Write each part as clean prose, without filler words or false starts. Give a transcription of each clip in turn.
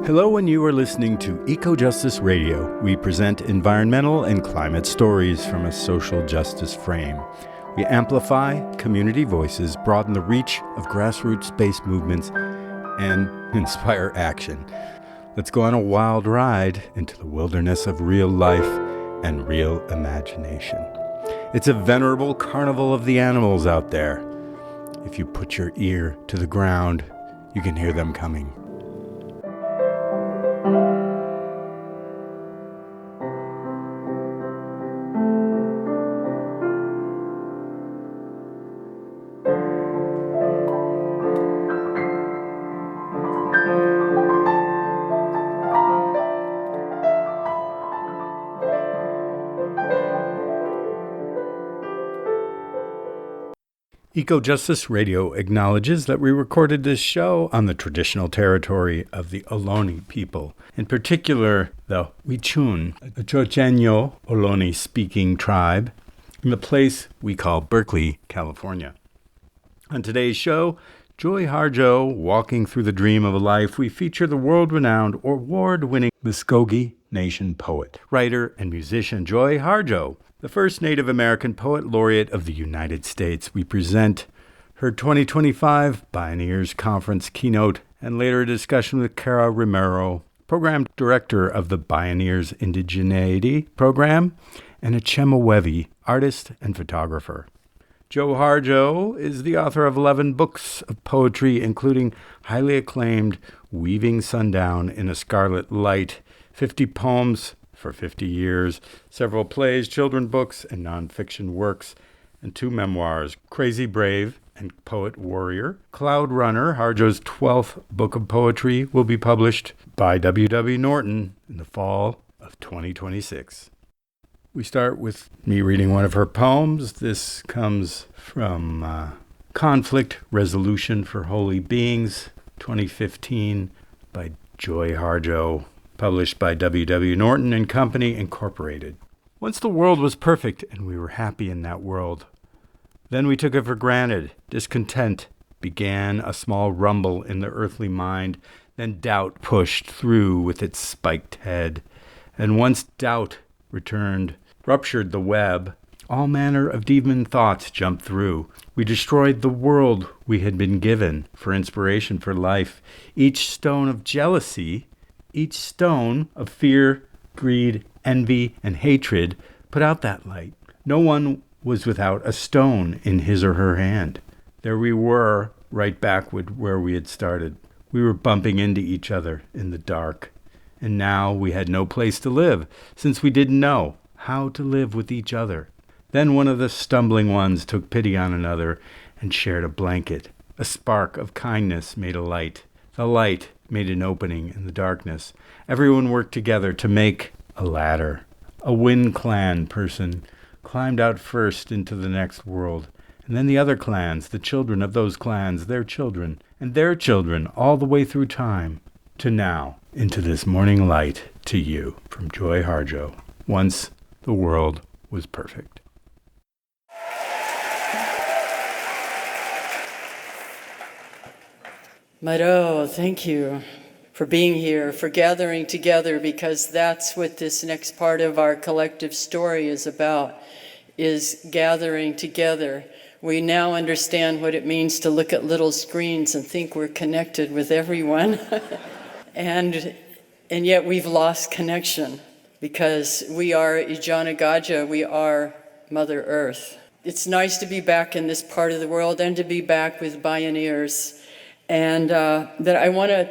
Hello, and you are listening to Ecojustice Radio. We present environmental and climate stories from a social justice frame. We amplify community voices, broaden the reach of grassroots-based movements, and inspire action. Let's go on a wild ride into the wilderness of real life and real imagination. It's a venerable carnival of the animals out there. If you put your ear to the ground, you can hear them coming. Ecojustice Radio acknowledges that we recorded this show on the traditional territory of the Ohlone people, in particular the Wichun, a Chochenyo Ohlone-speaking tribe, in the place we call Berkeley, California. On today's show, Joy Harjo, Walking Through the Dream of a Life, we feature the world-renowned, award-winning Muskogee Nation poet, writer, and musician Joy Harjo, the first Native American poet laureate of the United States. We present her 2025 Bioneers Conference keynote and later a discussion with Cara Romero, program director of the Bioneers Indigeneity Program, and a Chemehuevi artist and photographer. Joy Harjo is the author of 11 books of poetry, including highly acclaimed Weaving Sundown in a Scarlet Light, 50 poems for 50 years, several plays, children's books, and nonfiction works, and 2 memoirs, Crazy Brave and Poet Warrior. Cloud Runner, Harjo's 12th book of poetry, will be published by Norton in the fall of 2026. We start with me reading one of her poems. This comes from Conflict Resolution for Holy Beings, 2015, by Joy Harjo, published by Norton and Company, Incorporated. Once the world was perfect, and we were happy in that world. Then we took it for granted. Discontent began a small rumble in the earthly mind. Then doubt pushed through with its spiked head. And once doubt returned, ruptured the web, all manner of demon thoughts jumped through. We destroyed the world we had been given for inspiration for life. Each stone of jealousy, each stone of fear, greed, envy, and hatred put out that light. No one was without a stone in his or her hand. There we were, right back where we had started. We were bumping into each other in the dark. And now we had no place to live, since we didn't know how to live with each other. Then one of the stumbling ones took pity on another and shared a blanket. A spark of kindness made a light. The light made an opening in the darkness. Everyone worked together to make a ladder. A Wind Clan person climbed out first into the next world, and then the other clans, the children of those clans, their children, and their children, all the way through time, to now, into this morning light, to you, from Joy Harjo. Once the world was perfect. Maro, thank you for being here, for gathering together, because that's what this next part of our collective story is about, is gathering together. We now understand what it means to look at little screens and think we're connected with everyone. and yet we've lost connection, because we are Ijana Gaja, we are Mother Earth. It's nice to be back in this part of the world and to be back with Bioneers. And that I want to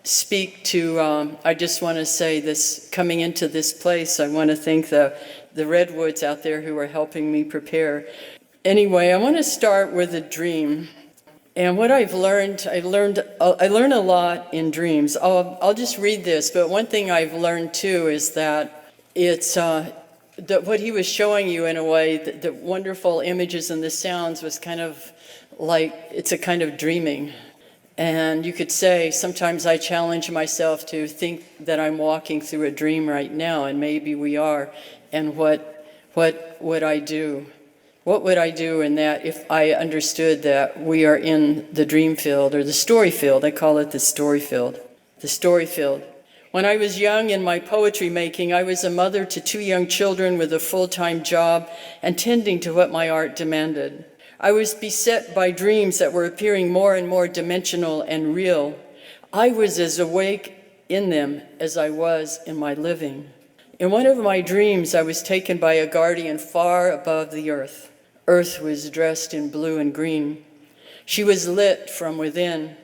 speak to, I just want to say this, coming into this place, I want to thank the redwoods out there who are helping me prepare. Anyway, I want to start with a dream. And what I've learned, I learn a lot in dreams. I'll just read this, but one thing I've learned too is that it's, what he was showing you in a way, the wonderful images and the sounds was kind of like, it's a kind of dreaming. And you could say, sometimes I challenge myself to think that I'm walking through a dream right now, and maybe we are. And what would I do? What would I do in that if I understood that we are in the dream field, or the story field? I call it the story field. The story field. When I was young in my poetry making, I was a mother to 2 young children with a full-time job and tending to what my art demanded. I was beset by dreams that were appearing more and more dimensional and real. I was as awake in them as I was in my living. In one of my dreams, I was taken by a guardian far above the earth. Earth was dressed in blue and green. She was lit from within.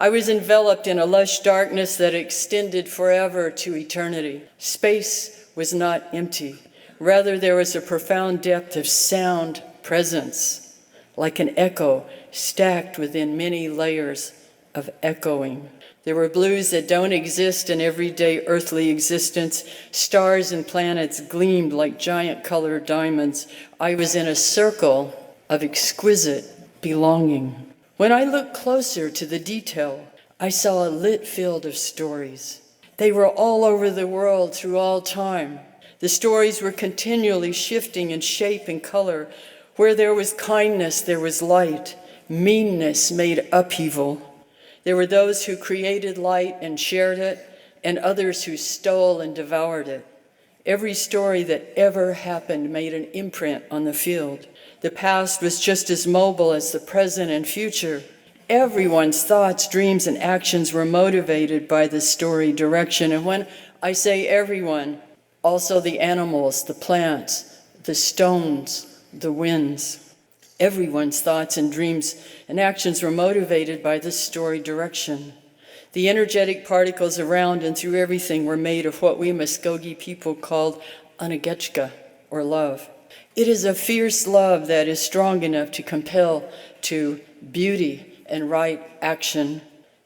I was enveloped in a lush darkness that extended forever to eternity. Space was not empty. Rather, there was a profound depth of sound presence, like an echo stacked within many layers of echoing. There were blues that don't exist in everyday earthly existence. Stars and planets gleamed like giant colored diamonds. I was in a circle of exquisite belonging. When I looked closer to the detail, I saw a lit field of stories. They were all over the world through all time. The stories were continually shifting in shape and color. Where there was kindness, there was light. Meanness made upheaval. There were those who created light and shared it, and others who stole and devoured it. Every story that ever happened made an imprint on the field. The past was just as mobile as the present and future. Everyone's thoughts, dreams, and actions were motivated by the story direction. And when I say everyone, also the animals, the plants, the stones, the winds. Everyone's thoughts and dreams and actions were motivated by this story direction. The energetic particles around and through everything were made of what we Muskogee people called anagechka, or love. It is a fierce love that is strong enough to compel to beauty and right action.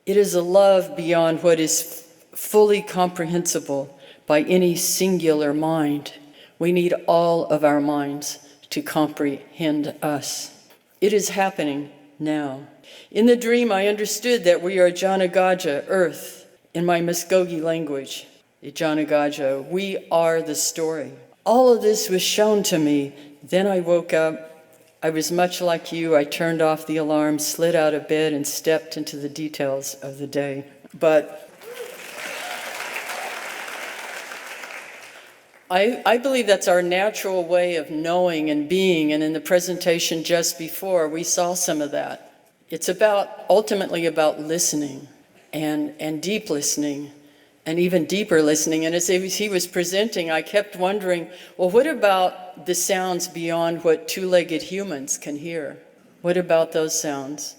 It is a love beyond what is fully comprehensible by any singular mind. We need all of our minds to comprehend us. It is happening now. In the dream, I understood that we are Janagaja, earth, in my Muskogee language. Janagaja, we are the story. All of this was shown to me. Then I woke up. I was much like you. I turned off the alarm, slid out of bed, and stepped into the details of the day. But I believe that's our natural way of knowing and being, and in the presentation just before, we saw some of that. It's ultimately about listening and deep listening and even deeper listening. And as he was presenting, I kept wondering, well, what about the sounds beyond what two-legged humans can hear? What about those sounds?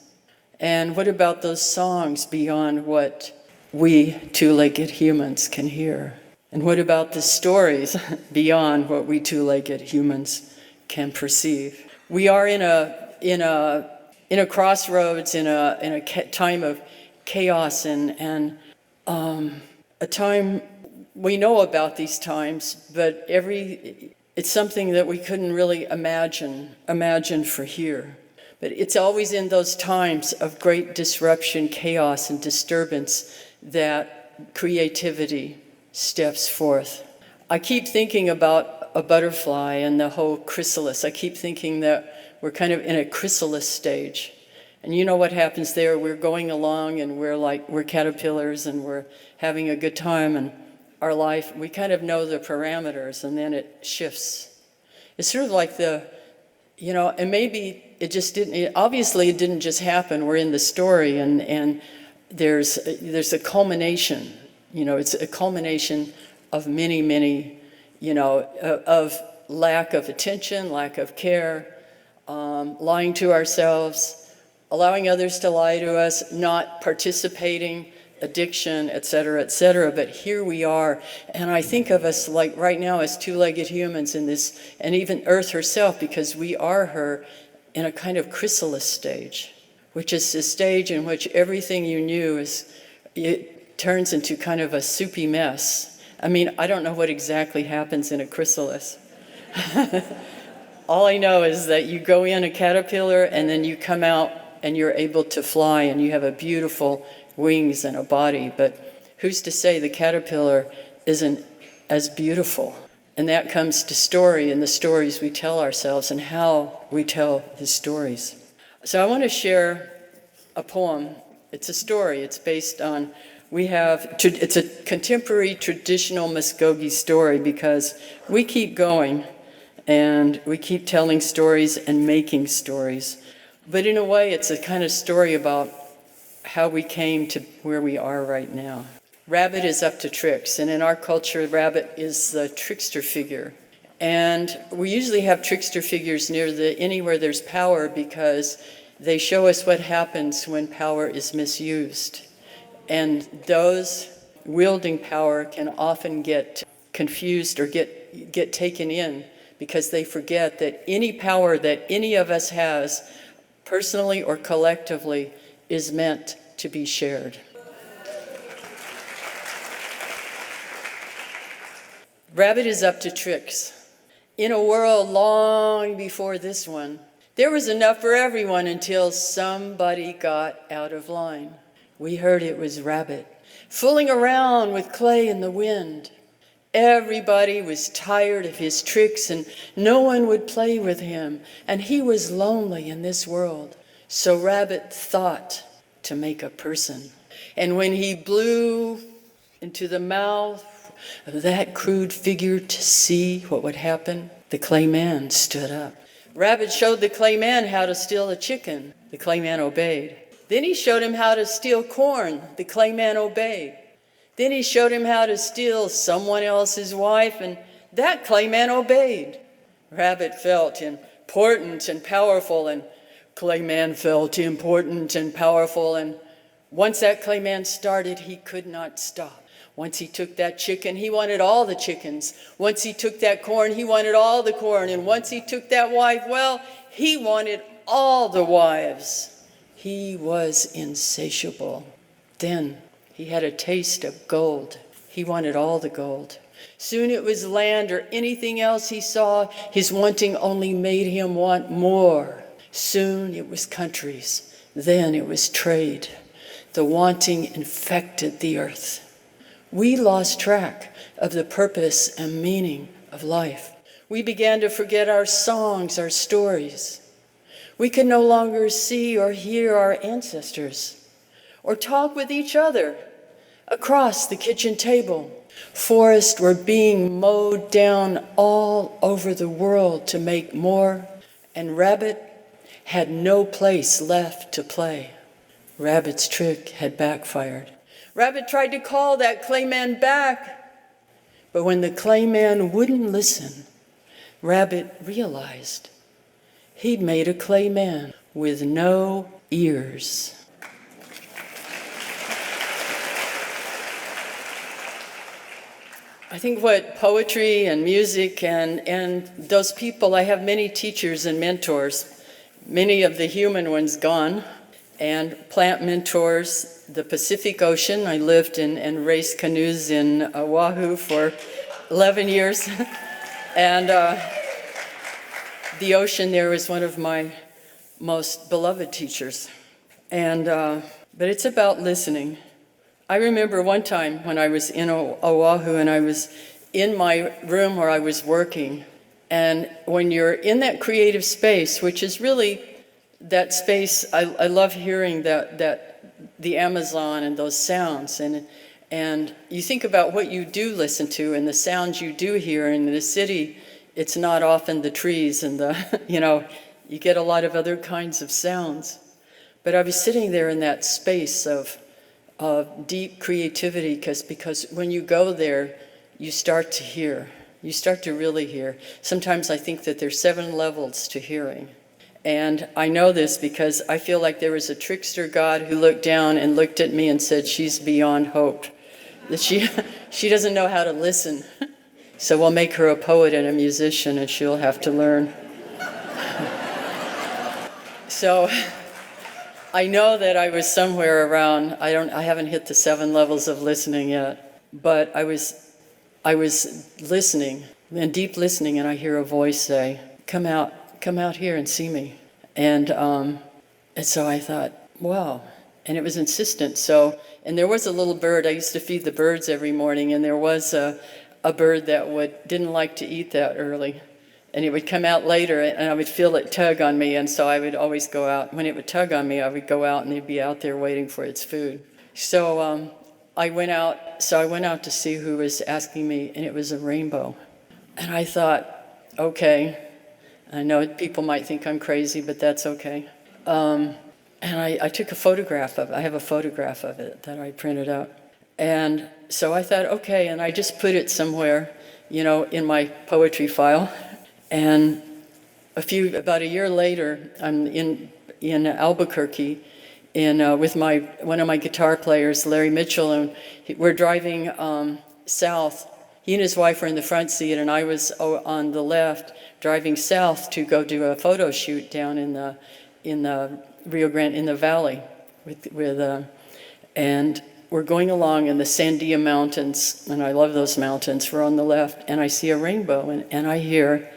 And what about those songs beyond what we two-legged humans can hear? And what about the stories beyond what we two-legged humans can perceive? We are in a crossroads, in a time of chaos and a time we know about these times, but it's something that we couldn't really imagine for here. But it's always in those times of great disruption, chaos, and disturbance that creativity steps forth. I keep thinking about a butterfly and the whole chrysalis. I keep thinking that we're kind of in a chrysalis stage. And you know what happens there? We're going along and we're caterpillars and we're having a good time, and our life, we kind of know the parameters, and then it shifts. It's sort of like and maybe obviously it didn't just happen. We're in the story, and there's a culmination. It's a culmination of many, of lack of attention, lack of care, lying to ourselves, allowing others to lie to us, not participating, addiction, et cetera, but here we are. And I think of us like right now as two-legged humans in this, and even Earth herself, because we are her, in a kind of chrysalis stage, which is a stage in which everything you knew it turns into kind of a soupy mess. I mean, I don't know what exactly happens in a chrysalis. All I know is that you go in a caterpillar and then you come out and you're able to fly and you have a beautiful wings and a body, but who's to say the caterpillar isn't as beautiful? And that comes to story and the stories we tell ourselves and how we tell the stories. So I want to share a poem. It's a story. It's based on It's a contemporary traditional Muskogee story because we keep going and we keep telling stories and making stories. But in a way, it's a kind of story about how we came to where we are right now. Rabbit is up to tricks, and in our culture, Rabbit is the trickster figure. And we usually have trickster figures anywhere there's power because they show us what happens when power is misused. And those wielding power can often get confused or get taken in because they forget that any power that any of us has, personally or collectively, is meant to be shared. Rabbit is up to tricks. In a world long before this one, there was enough for everyone until somebody got out of line. We heard it was Rabbit, fooling around with clay in the wind. Everybody was tired of his tricks and no one would play with him, and he was lonely in this world. So Rabbit thought to make a person. And when he blew into the mouth of that crude figure to see what would happen, the clay man stood up. Rabbit showed the clay man how to steal a chicken. The clay man obeyed. Then he showed him how to steal corn. The clay man obeyed. Then he showed him how to steal someone else's wife, and that clay man obeyed. Rabbit felt important and powerful, and clay man felt important and powerful, and once that clay man started, he could not stop. Once he took that chicken, he wanted all the chickens. Once he took that corn, he wanted all the corn. And once he took that wife, well, he wanted all the wives. He was insatiable. Then he had a taste of gold. He wanted all the gold. Soon it was land or anything else he saw. His wanting only made him want more. Soon it was countries. Then it was trade. The wanting infected the earth. We lost track of the purpose and meaning of life. We began to forget our songs, our stories. We could no longer see or hear our ancestors or talk with each other across the kitchen table. Forests were being mowed down all over the world to make more, and Rabbit had no place left to play. Rabbit's trick had backfired. Rabbit tried to call that clay man back, but when the clay man wouldn't listen, Rabbit realized he'd made a clay man with no ears. I think what poetry and music and those people, I have many teachers and mentors, many of the human ones gone, and plant mentors, the Pacific Ocean. I lived and raced canoes in Oahu for 11 years. And the ocean there was one of my most beloved teachers. And but it's about listening. I remember one time when I was in Oahu and I was in my room where I was working. And when you're in that creative space, which is really that space, I love hearing the Amazon and those sounds, and you think about what you do listen to and the sounds you do hear. In the city, it's not often the trees and you get a lot of other kinds of sounds. But I was sitting there in that space of deep creativity because when you go there, you start to hear. You start to really hear. Sometimes I think that there's 7 levels to hearing. And I know this because I feel like there was a trickster God who looked down and looked at me and said, she's beyond hope. That she doesn't know how to listen. So we'll make her a poet and a musician and she'll have to learn. So I know that I was somewhere around, I haven't hit the 7 levels of listening yet, but I was listening, and deep listening, and I hear a voice say, come out here and see me. And so I thought, wow. And it was insistent. And there was a little bird. I used to feed the birds every morning, and there was a bird that didn't like to eat that early. And it would come out later, and I would feel it tug on me, and so I would always go out. When it would tug on me, I would go out, and it'd be out there waiting for its food. So I went out to see who was asking me, and it was a rainbow. And I thought, okay, I know people might think I'm crazy, but that's okay. And I took a photograph of it. I have a photograph of it that I printed out. And so I thought, okay, and I just put it somewhere, in my poetry file. And about a year later, I'm in Albuquerque with one of my guitar players, Larry Mitchell, and we're driving south. He and his wife were in the front seat, and I was on the left, driving south to go do a photo shoot down in the Rio Grande, in the valley, and we're going along in the Sandia Mountains, and I love those mountains. We're on the left, and I see a rainbow, and I hear,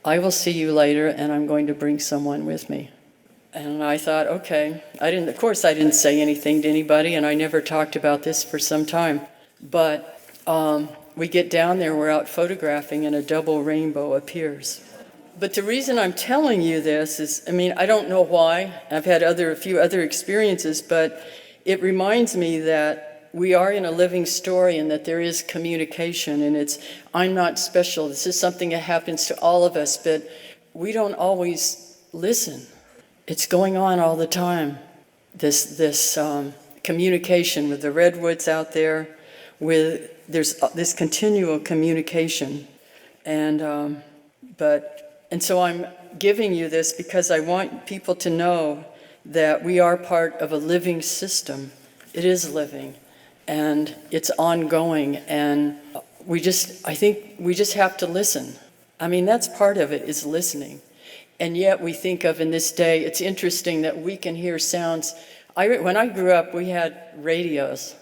"I will see you later, and I'm going to bring someone with me." And I thought, okay. Of course, I didn't say anything to anybody, and I never talked about this for some time. But we get down there, we're out photographing, and a double rainbow appears. But the reason I'm telling you this is, I don't know why. I've had a few other experiences, but it reminds me that we are in a living story and that there is communication, and I'm not special. This is something that happens to all of us, but we don't always listen. It's going on all the time. This communication with the redwoods out there, there's this continual communication, and so I'm giving you this because I want people to know that we are part of a living system. It is living, and it's ongoing, and I think we just have to listen. That's part of it, is listening. And yet we think of, in this day, it's interesting that we can hear sounds. When I grew up, we had radios.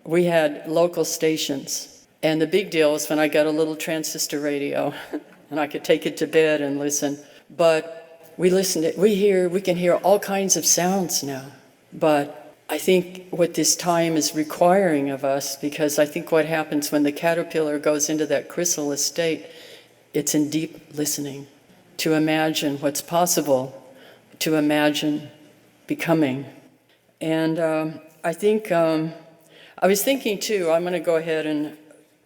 We had local stations. And the big deal was when I got a little transistor radio, and I could take it to bed and listen. But we can hear all kinds of sounds now. But I think what this time is requiring of us, because I think what happens when the caterpillar goes into that chrysalis state, it's in deep listening. To imagine what's possible, to imagine becoming. And I think, I was thinking too, I'm going to go ahead and,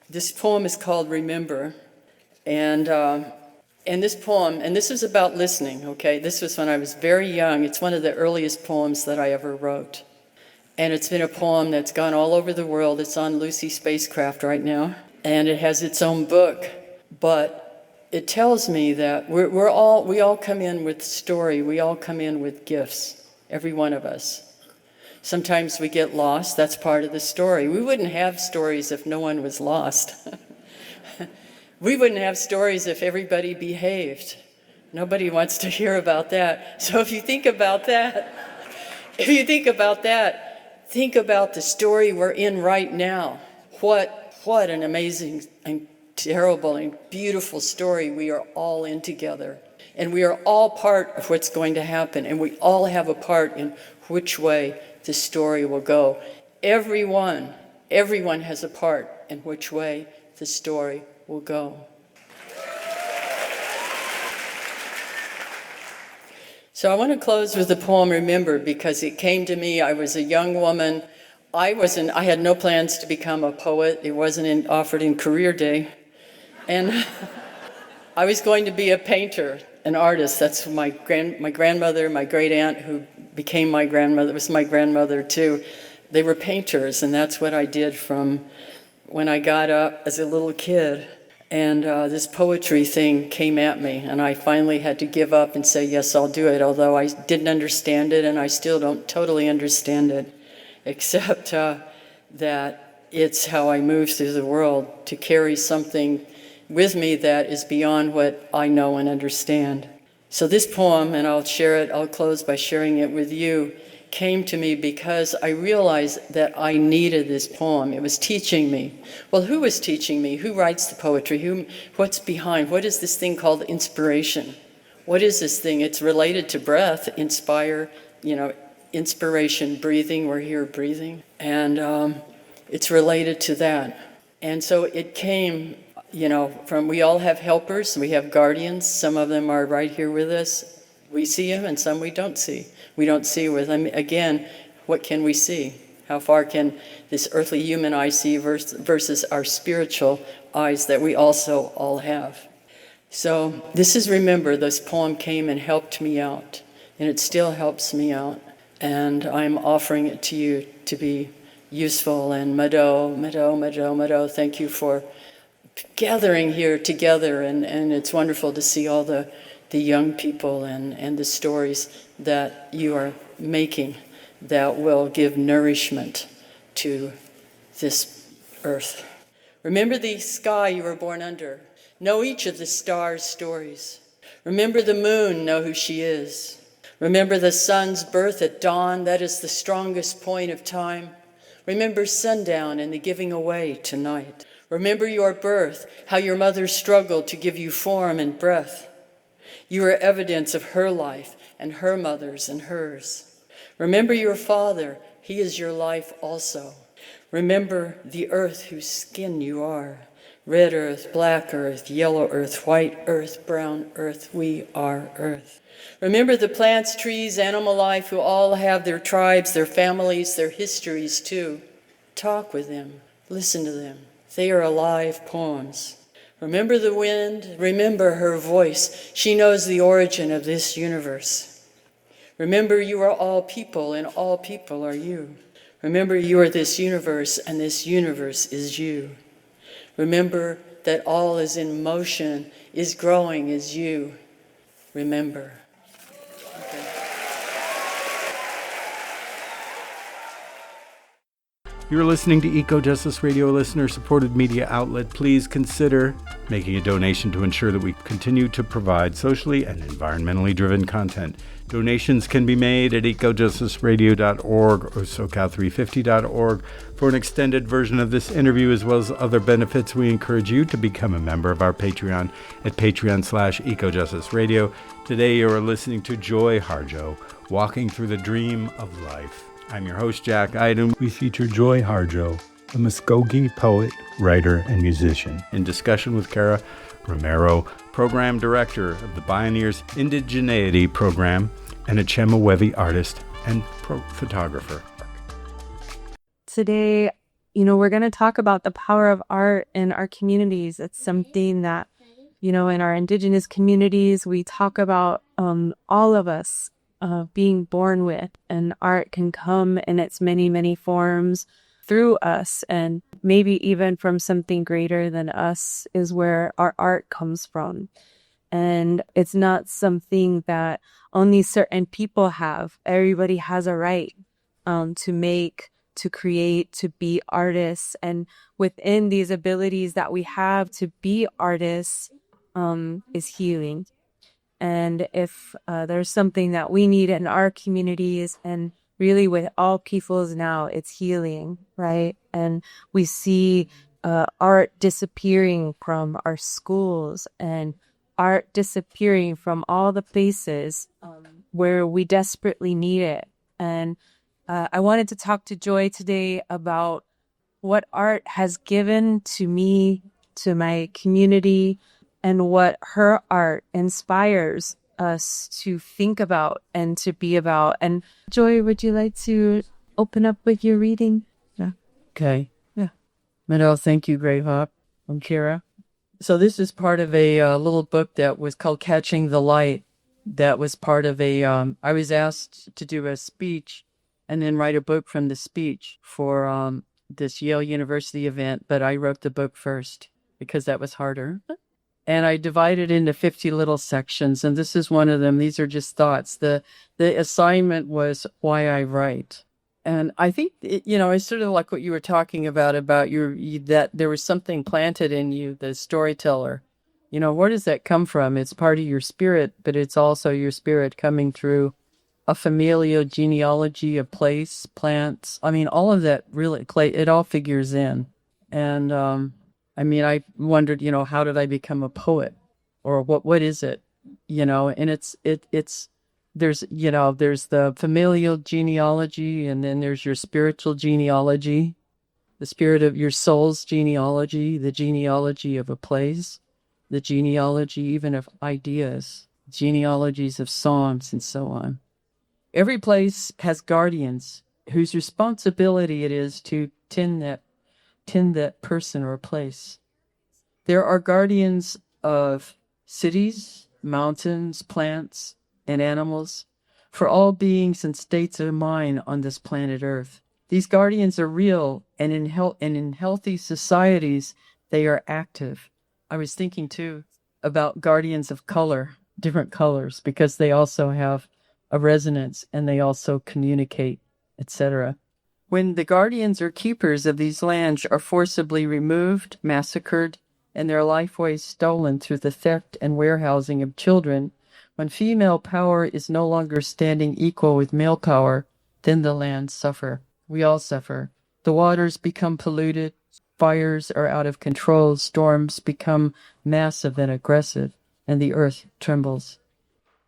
this poem is called Remember. And this poem, and this is about listening, okay? This was when I was very young. It's one of the earliest poems that I ever wrote. And it's been a poem that's gone all over the world. It's on Lucy's spacecraft right now. And it has its own book. But it tells me that we all come in with story. We all come in with gifts, every one of us. Sometimes we get lost. That's part of the story. We wouldn't have stories if no one was lost. We wouldn't have stories if everybody behaved. Nobody wants to hear about that. So if you think about that, think about the story we're in right now. What an amazing and terrible and beautiful story we are all in together. And we are all part of what's going to happen, and we all have a part in which way the story will go. Everyone has a part in which way the story will go. So I want to close with the poem Remember, because it came to me. I was a young woman. I had no plans to become a poet. It wasn't offered in career day. And I was going to be a painter, an artist. That's my grandmother, my great aunt, who became my grandmother, was my grandmother too. They were painters, and that's what I did from when I got up as a little kid. And this poetry thing came at me, and I finally had to give up and say, yes, I'll do it, although I didn't understand it, and I still don't totally understand it, except that it's how I move through the world, to carry something with me that is beyond what I know and understand. So this poem, and I'll close by sharing it with you, came to me because I realized that I needed this poem. It was teaching me. Well, who was teaching me? Who writes the poetry? What's behind? What is this thing called inspiration? What is this thing? It's related to breath, inspiration, breathing. We're here breathing. And it's related to that. And so it came, we all have helpers, we have guardians. Some of them are right here with us. We see them, and some we don't see. We don't see with them. Again, what can we see? How far can this earthly human eye see versus our spiritual eyes that we also all have? So this is Remember. This poem came and helped me out, and it still helps me out. And I'm offering it to you to be useful. And Mado, thank you for gathering here together. And it's wonderful to see all the young people and the stories that you are making that will give nourishment to this earth. Remember the sky you were born under. Know each of the stars' stories. Remember the moon, know who she is. Remember the sun's birth at dawn, that is the strongest point of time. Remember sundown and the giving away tonight. Remember your birth, how your mother struggled to give you form and breath. You are evidence of her life and her mother's and hers. Remember your father, he is your life also. Remember the earth whose skin you are. Red earth, black earth, yellow earth, white earth, brown earth, we are earth. Remember the plants, trees, animal life who all have their tribes, their families, their histories too. Talk with them, listen to them. They are alive poems. Remember the wind, remember her voice. She knows the origin of this universe. Remember you are all people and all people are you. Remember you are this universe and this universe is you. Remember that all is in motion, is growing as you. Remember. Okay. You're listening to Ecojustice Radio, listener-supported media outlet. Please consider making a donation to ensure that we continue to provide socially and environmentally driven content. Donations can be made at ecojusticeradio.org or socal350.org. For an extended version of this interview, as well as other benefits, we encourage you to become a member of our Patreon at patreon.com/ecojusticeradio. Today, you are listening to Joy Harjo, Walking Through the Dream of Life. I'm your host, Jack Iden. We feature Joy Harjo, a Muskogee poet, writer, and musician, in discussion with Cara Romero, Program Director of the Bioneers Indigeneity Program, and a Chemehuevi artist and photographer. Today, we're going to talk about the power of art in our communities. It's something that, in our Indigenous communities, we talk about all of us being born with, and art can come in its many, many forms through us, and maybe even from something greater than us is where our art comes from. And it's not something that only certain people have. Everybody has a right to make, to create, to be artists. And within these abilities that we have to be artists is healing. And if there's something that we need in our communities, and really with all peoples now, it's healing, right? And we see art disappearing from our schools and art disappearing from all the places where we desperately need it. And I wanted to talk to Joy today about what art has given to me, to my community, and what her art inspires us to think about and to be about. And Joy, would you like to open up with your reading? Yeah. Okay. Yeah. Mado, thank you, Greyhawk. I'm Kira. So this is part of a little book that was called Catching the Light. That was part of I was asked to do a speech and then write a book from the speech for this Yale University event, but I wrote the book first because that was harder. And I divided into 50 little sections, and this is one of them. These are just thoughts. The assignment was why I write. And I think, it's sort of like what you were talking about that there was something planted in you, the storyteller. Where does that come from? It's part of your spirit, but it's also your spirit coming through a familial genealogy, a place, plants. I mean, all of that really, it all figures in. And, I wondered, how did I become a poet, or what is it, and there's the familial genealogy, and then there's your spiritual genealogy, the spirit of your soul's genealogy, the genealogy of a place, the genealogy even of ideas, genealogies of songs, and so on. Every place has guardians, whose responsibility it is to tend that person or place. There are guardians of cities, mountains, plants, and animals, for all beings and states of mind on this planet Earth. These guardians are real, and in healthy societies, they are active. I was thinking, too, about guardians of color, different colors, because they also have a resonance, and they also communicate, etc. When the guardians or keepers of these lands are forcibly removed, massacred, and their lifeways stolen through the theft and warehousing of children, when female power is no longer standing equal with male power, then the lands suffer. We all suffer. The waters become polluted, fires are out of control, storms become massive and aggressive, and the earth trembles.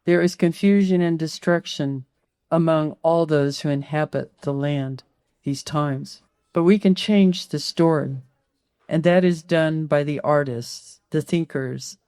There is confusion and destruction among all those who inhabit the land these times. But we can change the story, and that is done by the artists, the thinkers,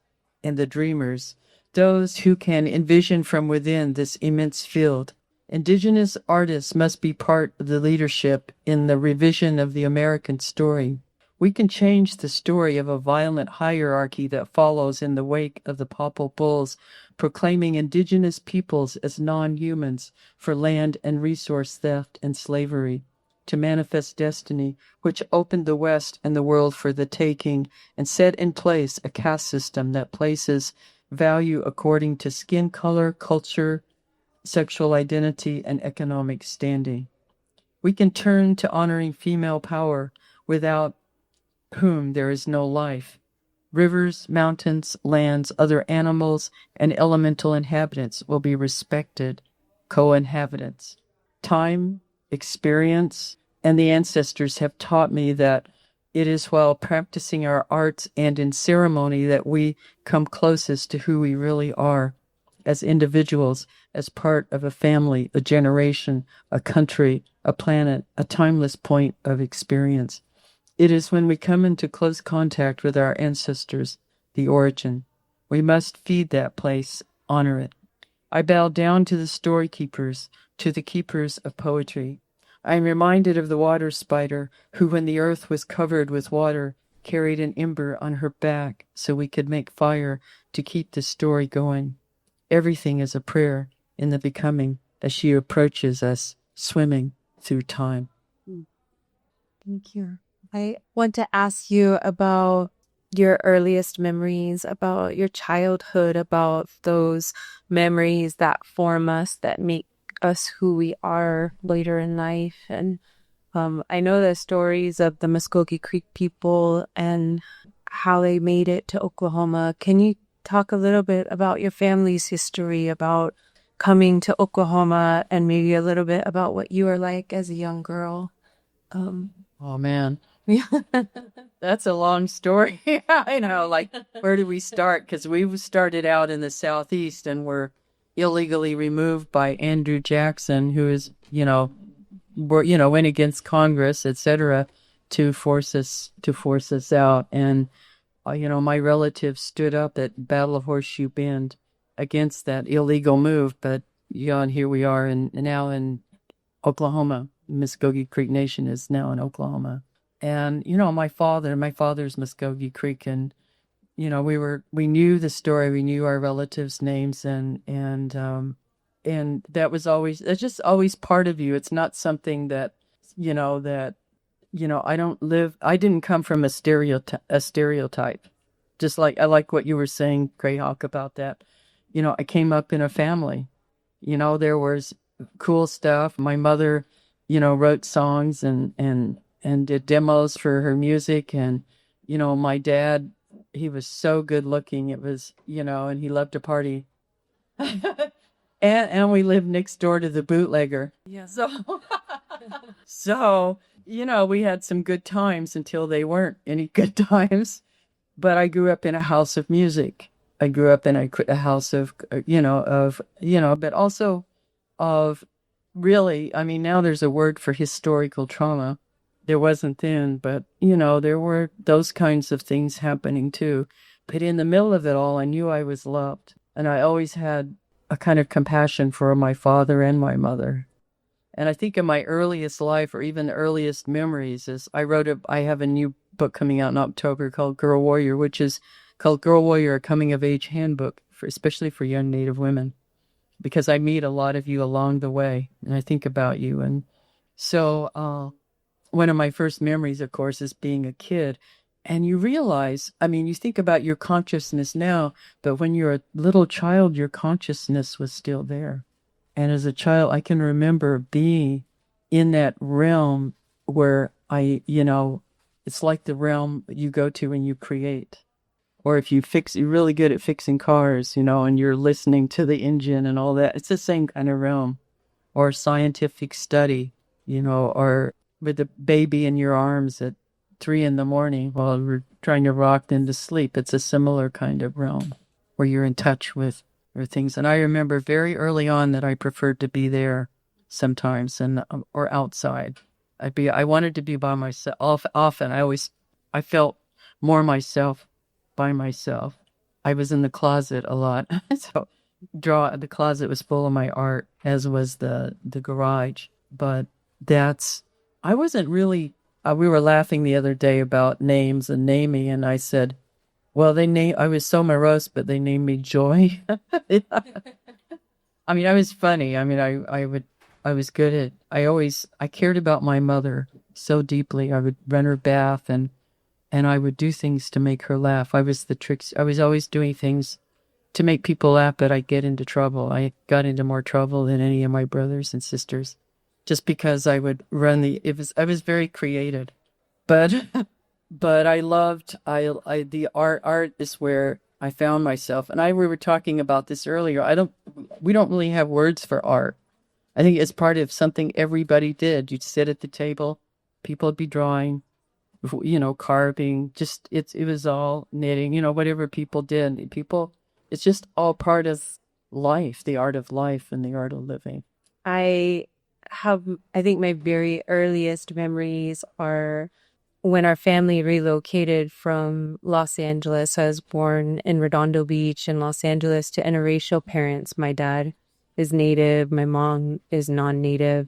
and the dreamers, those who can envision from within this immense field. Indigenous artists must be part of the leadership in the revision of the American story. We can change the story of a violent hierarchy that follows in the wake of the Popple Bulls, proclaiming indigenous peoples as non-humans for land and resource theft and slavery, to manifest destiny, which opened the West and the world for the taking and set in place a caste system that places value according to skin color, culture, sexual identity, and economic standing. We can turn to honoring female power, without whom there is no life. Rivers, mountains, lands, other animals, and elemental inhabitants will be respected co-inhabitants. Time, experience, and the ancestors have taught me that it is while practicing our arts and in ceremony that we come closest to who we really are as individuals, as part of a family, a generation, a country, a planet, a timeless point of experience. It is when we come into close contact with our ancestors, the origin. We must feed that place, honor it. I bow down to the story keepers, to the keepers of poetry. I am reminded of the water spider who, when the earth was covered with water, carried an ember on her back so we could make fire to keep the story going. Everything is a prayer in the becoming as she approaches us, swimming through time. Thank you. I want to ask you about your earliest memories, about your childhood, about those memories that form us, that make us who we are later in life. And I know the stories of the Muskogee Creek people and how they made it to Oklahoma. Can you talk a little bit about your family's history, about coming to Oklahoma, and maybe a little bit about what you were like as a young girl? Oh, man. That's a long story. I know, like, where do we start? Because we started out in the Southeast and were illegally removed by Andrew Jackson, who is, went against Congress, etc., to force us out. And, my relatives stood up at Battle of Horseshoe Bend against that illegal move. But, and here we are now in Oklahoma. Muskogee Creek Nation is now in Oklahoma. And, my father's Muskogee Creek, and, we knew the story, we knew our relatives' names, and that's just always part of you. It's not something that, I didn't come from a stereotype. Just like, I like what you were saying, Greyhawk, about that. I came up in a family, there was cool stuff. My mother, wrote songs and did demos for her music. And, my dad, he was so good looking. It was, and he loved to party. and we lived next door to the bootlegger. Yeah. So, we had some good times until they weren't any good times. But I grew up in a house of music. I grew up in a house of, but also of really, now there's a word for historical trauma. There wasn't then, but, there were those kinds of things happening too. But in the middle of it all, I knew I was loved. And I always had a kind of compassion for my father and my mother. And I think in my earliest life, or even the earliest memories, is I have a new book coming out in October called Girl Warrior, which is called Girl Warrior, a coming of age handbook, especially for young Native women, because I meet a lot of you along the way, and I think about you. And so one of my first memories, of course, is being a kid. And you realize, I mean, you think about your consciousness now, but when you're a little child, your consciousness was still there. And as a child, I can remember being in that realm where it's like the realm you go to when you create. Or if you're really good at fixing cars, and you're listening to the engine and all that, it's the same kind of realm. Or scientific study, or with a baby in your arms at 3 a.m. while we're trying to rock them to sleep. It's a similar kind of realm where you're in touch with things. And I remember very early on that I preferred to be there sometimes or outside. I wanted to be by myself. Often I felt more myself by myself. I was in the closet a lot. So the closet was full of my art, as was the garage. But I wasn't really, we were laughing the other day about names and naming, and I said, well, I was so morose, but they named me Joy. I mean, I was funny. I mean, I was good at, I cared about my mother so deeply. I would run her bath and I would do things to make her laugh. I was always doing things to make people laugh, but I'd get into trouble. I got into more trouble than any of my brothers and sisters, just because I would I was very creative, but I loved, the art is where I found myself. And we were talking about this earlier. We don't really have words for art. I think it's part of something everybody did. You'd sit at the table, people would be drawing, carving, it was all knitting, whatever people did. It's just all part of life, the art of life and the art of living. I think my very earliest memories are when our family relocated from Los Angeles. I was born in Redondo Beach in Los Angeles to interracial parents. My dad is Native, my mom is non-Native.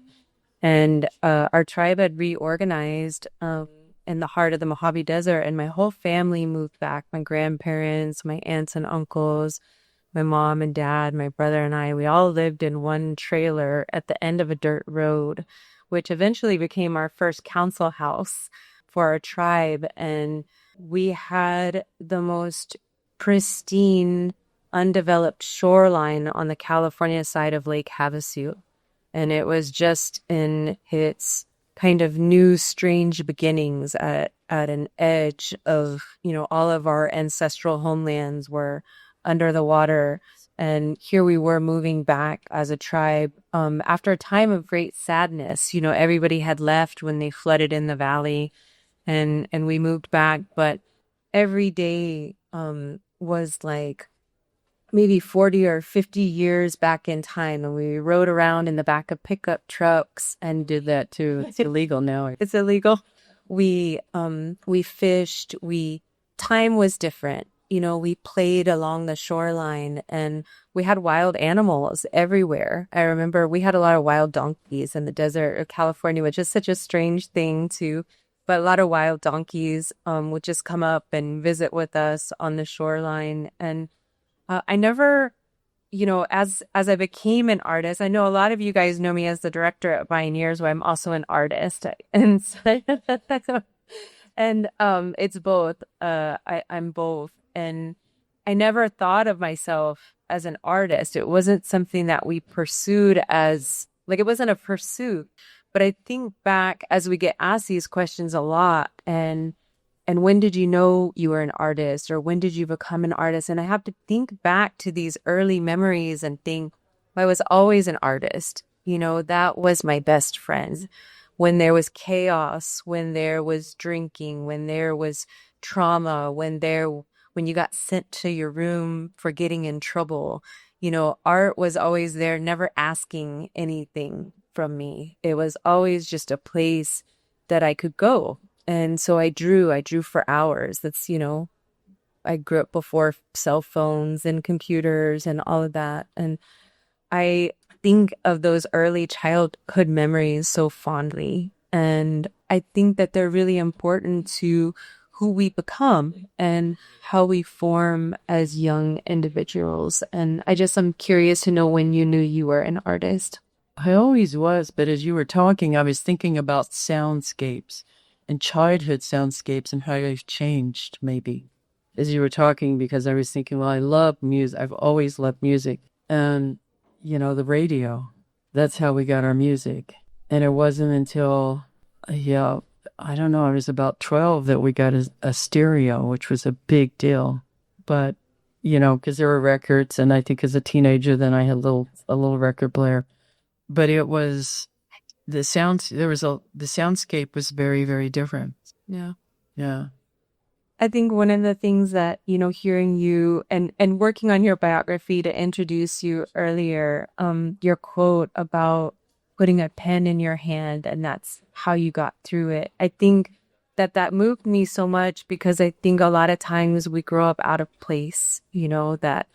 And our tribe had reorganized in the heart of the Mojave Desert, and my whole family moved back. My grandparents, my aunts and uncles, my mom and dad, my brother and I, we all lived in one trailer at the end of a dirt road, which eventually became our first council house for our tribe. And we had the most pristine, undeveloped shoreline on the California side of Lake Havasu. And it was just in its kind of new, strange beginnings at an edge of, all of our ancestral homelands were under the water. And here we were moving back as a tribe after a time of great sadness. Everybody had left when they flooded in the valley, and we moved back. But every day was like maybe 40 or 50 years back in time, and we rode around in the back of pickup trucks and did that too. It's illegal now. It's illegal. We fished. Time was different. We played along the shoreline, and we had wild animals everywhere. I remember we had a lot of wild donkeys in the desert of California, which is such a strange thing but a lot of wild donkeys would just come up and visit with us on the shoreline. And I never, as I became an artist, I know a lot of you guys know me as the director at Bioneers, where I'm also an artist. And it's both. I'm both. And I never thought of myself as an artist. It wasn't something that we pursued it wasn't a pursuit. But I think back as we get asked these questions a lot, and when did you know you were an artist, or when did you become an artist? And I have to think back to these early memories and think, I was always an artist. That was my best friend. When there was chaos, when there was drinking, when there was trauma, when you got sent to your room for getting in trouble, art was always there, never asking anything from me. It was always just a place that I could go. And so I drew for hours. That's, I grew up before cell phones and computers and all of that. And I think of those early childhood memories so fondly. And I think that they're really important to who we become and how we form as young individuals. And I'm curious to know when you knew you were an artist. I always was, but as you were talking, I was thinking about soundscapes and childhood soundscapes and how they've changed, maybe, as you were talking, because I was thinking, well, I love music. I've always loved music. And, the radio, that's how we got our music. And it wasn't until, I don't know, I was about 12 that we got a stereo, which was a big deal. But, because there were records, and I think as a teenager, then I had a little record player. But it was the soundscape was very, very different. Yeah. Yeah. I think one of the things that, hearing you and working on your biography to introduce you earlier, your quote about putting a pen in your hand and that's how you got through it. I think that moved me so much because I think a lot of times we grow up out of place, that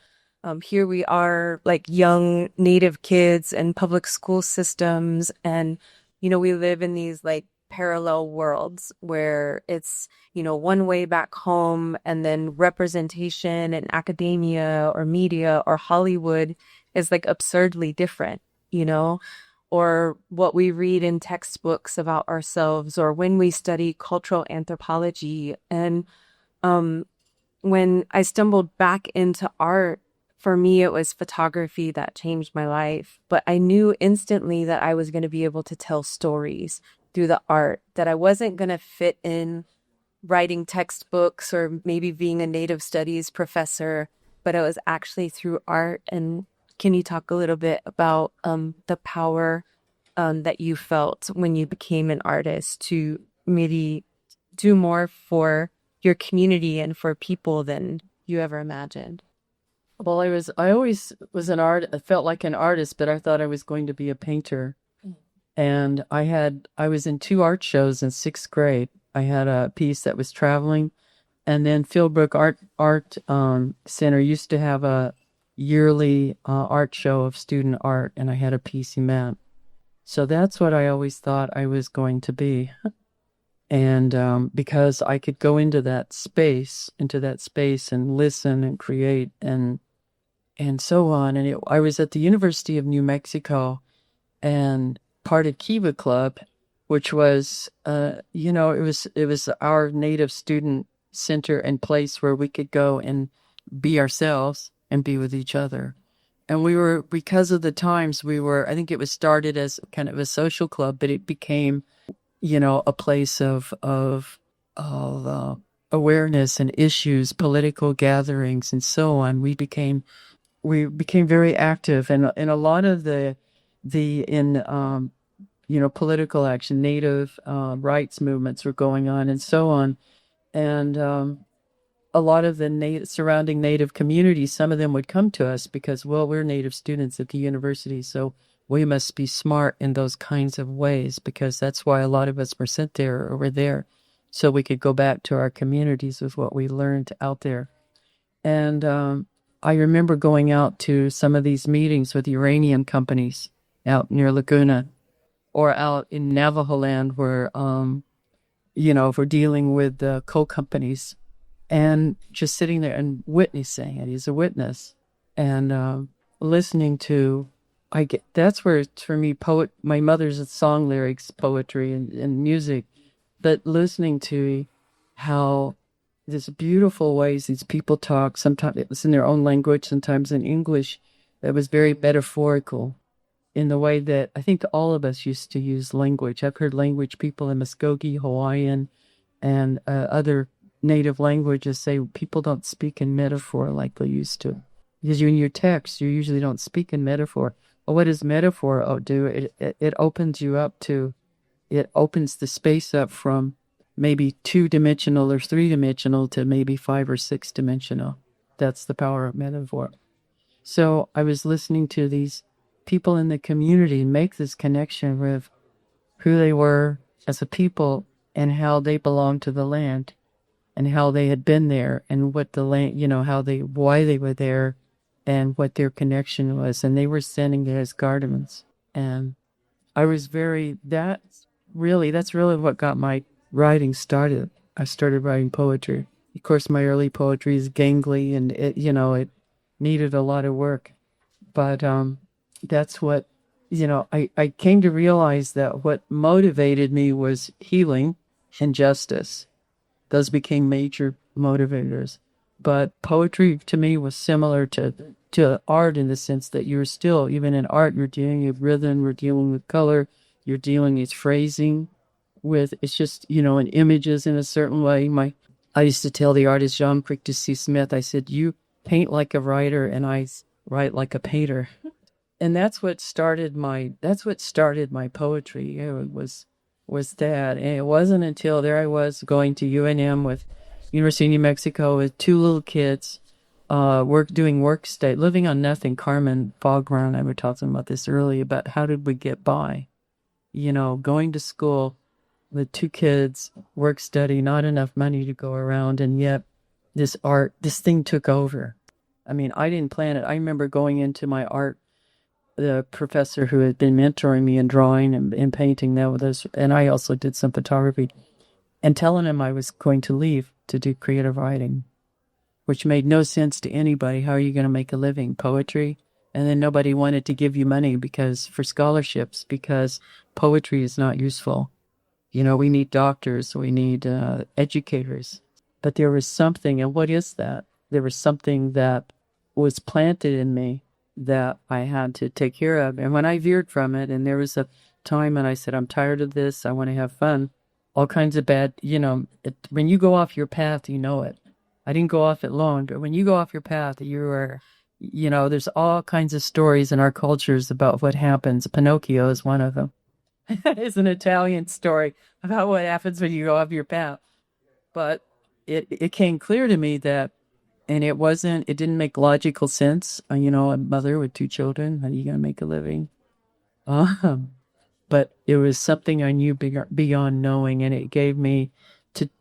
here we are like young Native kids in public school systems. And, we live in these like parallel worlds where it's, one way back home and then representation in academia or media or Hollywood is like absurdly different, or what we read in textbooks about ourselves or when we study cultural anthropology. And when I stumbled back into art, for me, it was photography that changed my life. But I knew instantly that I was going to be able to tell stories through the art, that I wasn't going to fit in writing textbooks or maybe being a Native studies professor, but it was actually through art. And can you talk a little bit about the power that you felt when you became an artist to maybe do more for your community and for people than you ever imagined? Well, I always was I felt like an artist, but I thought I was going to be a painter. And I was in 2 art shows in 6th grade. I had a piece that was traveling, and then Philbrook Art Center used to have a yearly art show of student art, and I had a piece in that. So that's what I always thought I was going to be. And because I could go into that space and listen and create and so on. And I was at the University of New Mexico and part of Kiva Club, which was, it was our Native student center and place where we could go and be ourselves and be with each other. And because of the times I think it was started as kind of a social club, but it became, a place of awareness and issues, political gatherings, and so on. We became very active, and a lot of political action, Native rights movements were going on, and so on. And a lot of the surrounding Native communities, some of them would come to us because, well, we're Native students at the university, so we must be smart in those kinds of ways, because that's why a lot of us were sent there over there, so we could go back to our communities with what we learned out there. And I remember going out to some of these meetings with uranium companies out near Laguna or out in Navajo land where, if we're dealing with coal companies, and just sitting there and witnessing it. He's a witness. And listening to, that's where, for me, my mother's song lyrics, poetry, and music, but listening to how there's beautiful ways these people talk. Sometimes it was in their own language, sometimes in English. That was very metaphorical in the way that I think all of us used to use language. I've heard language people in Muskogee, Hawaiian, and other Native languages say people don't speak in metaphor like they used to. Because in your text, you usually don't speak in metaphor. Well, what does metaphor do? It opens you up to, it opens the space up from maybe 2-dimensional or 3-dimensional to maybe 5 or 6-dimensional. That's the power of metaphor. So I was listening to these people in the community make this connection with who they were as a people and how they belonged to the land and how they had been there and what the land, why they were there and what their connection was. And they were sending it as garments. And I was that's really what got my writing started. I started writing poetry. Of course, my early poetry is gangly, and it needed a lot of work. But that's what, I came to realize that what motivated me was healing and justice. Those became major motivators. But poetry to me was similar to art in the sense that you're still, even in art, you're dealing with rhythm, you're dealing with color, you're dealing with phrasing, it's just, in images in a certain way. I used to tell the artist Jean-Cric de C. Smith, I said, you paint like a writer and I write like a painter. And that's what started my poetry. It was that. And it wasn't until there I was going to UNM with University of New Mexico with two little kids, doing work study, living on nothing. Carmen Fogran and I were talking about this earlier, about how did we get by? Going to school with two kids, work study, not enough money to go around, and yet this thing took over. I mean, I didn't plan it. I remember going into my art, the professor who had been mentoring me in drawing and painting that with us, and I also did some photography, and telling him I was going to leave to do creative writing, which made no sense to anybody. How are you going to make a living? Poetry? And then nobody wanted to give you money for scholarships because poetry is not useful. We need doctors, we need educators. But there was something, and what is that? There was something that was planted in me that I had to take care of. And when I veered from it, and there was a time when I said, I'm tired of this, I want to have fun, all kinds of bad, when you go off your path, you know it. I didn't go off it long, but when you go off your path, there's all kinds of stories in our cultures about what happens. Pinocchio is one of them. It's an Italian story about what happens when you go off your path. But it came clear to me that, and it didn't make logical sense. A mother with two children, how are you going to make a living? But it was something I knew beyond knowing, and it gave me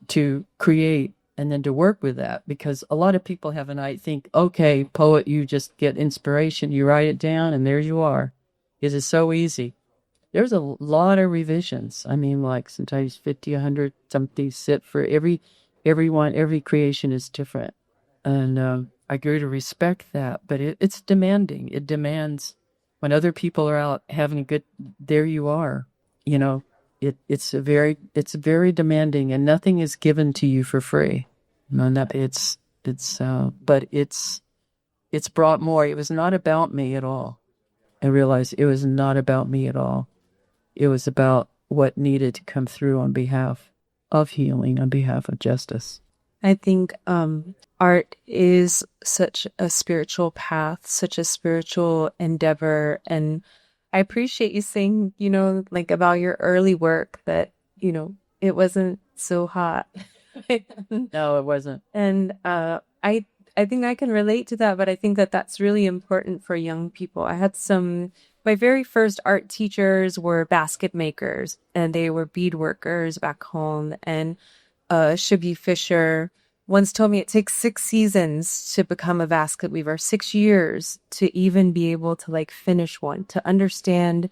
to create and then to work with that, because a lot of people think, okay, poet, you just get inspiration, you write it down, and there you are. It is so easy. There's a lot of revisions. I mean, like sometimes 50, 100, something sit for every creation is different. And I grew to respect that, but it's demanding. It demands when other people are out having a good, there you are, it's very demanding, and nothing is given to you for free. But it's brought more. It was not about me at all. I realized it was not about me at all. It was about what needed to come through on behalf of healing, on behalf of justice. I think art is such a spiritual path, such a spiritual endeavor. And I appreciate you saying, like about your early work that, it wasn't so hot. No, it wasn't. And I think I can relate to that, but I think that that's really important for young people. My very first art teachers were basket makers, and they were bead workers back home. And Shuggy Fisher once told me it takes 6 seasons to become a basket weaver, 6 years to even be able to finish one, to understand,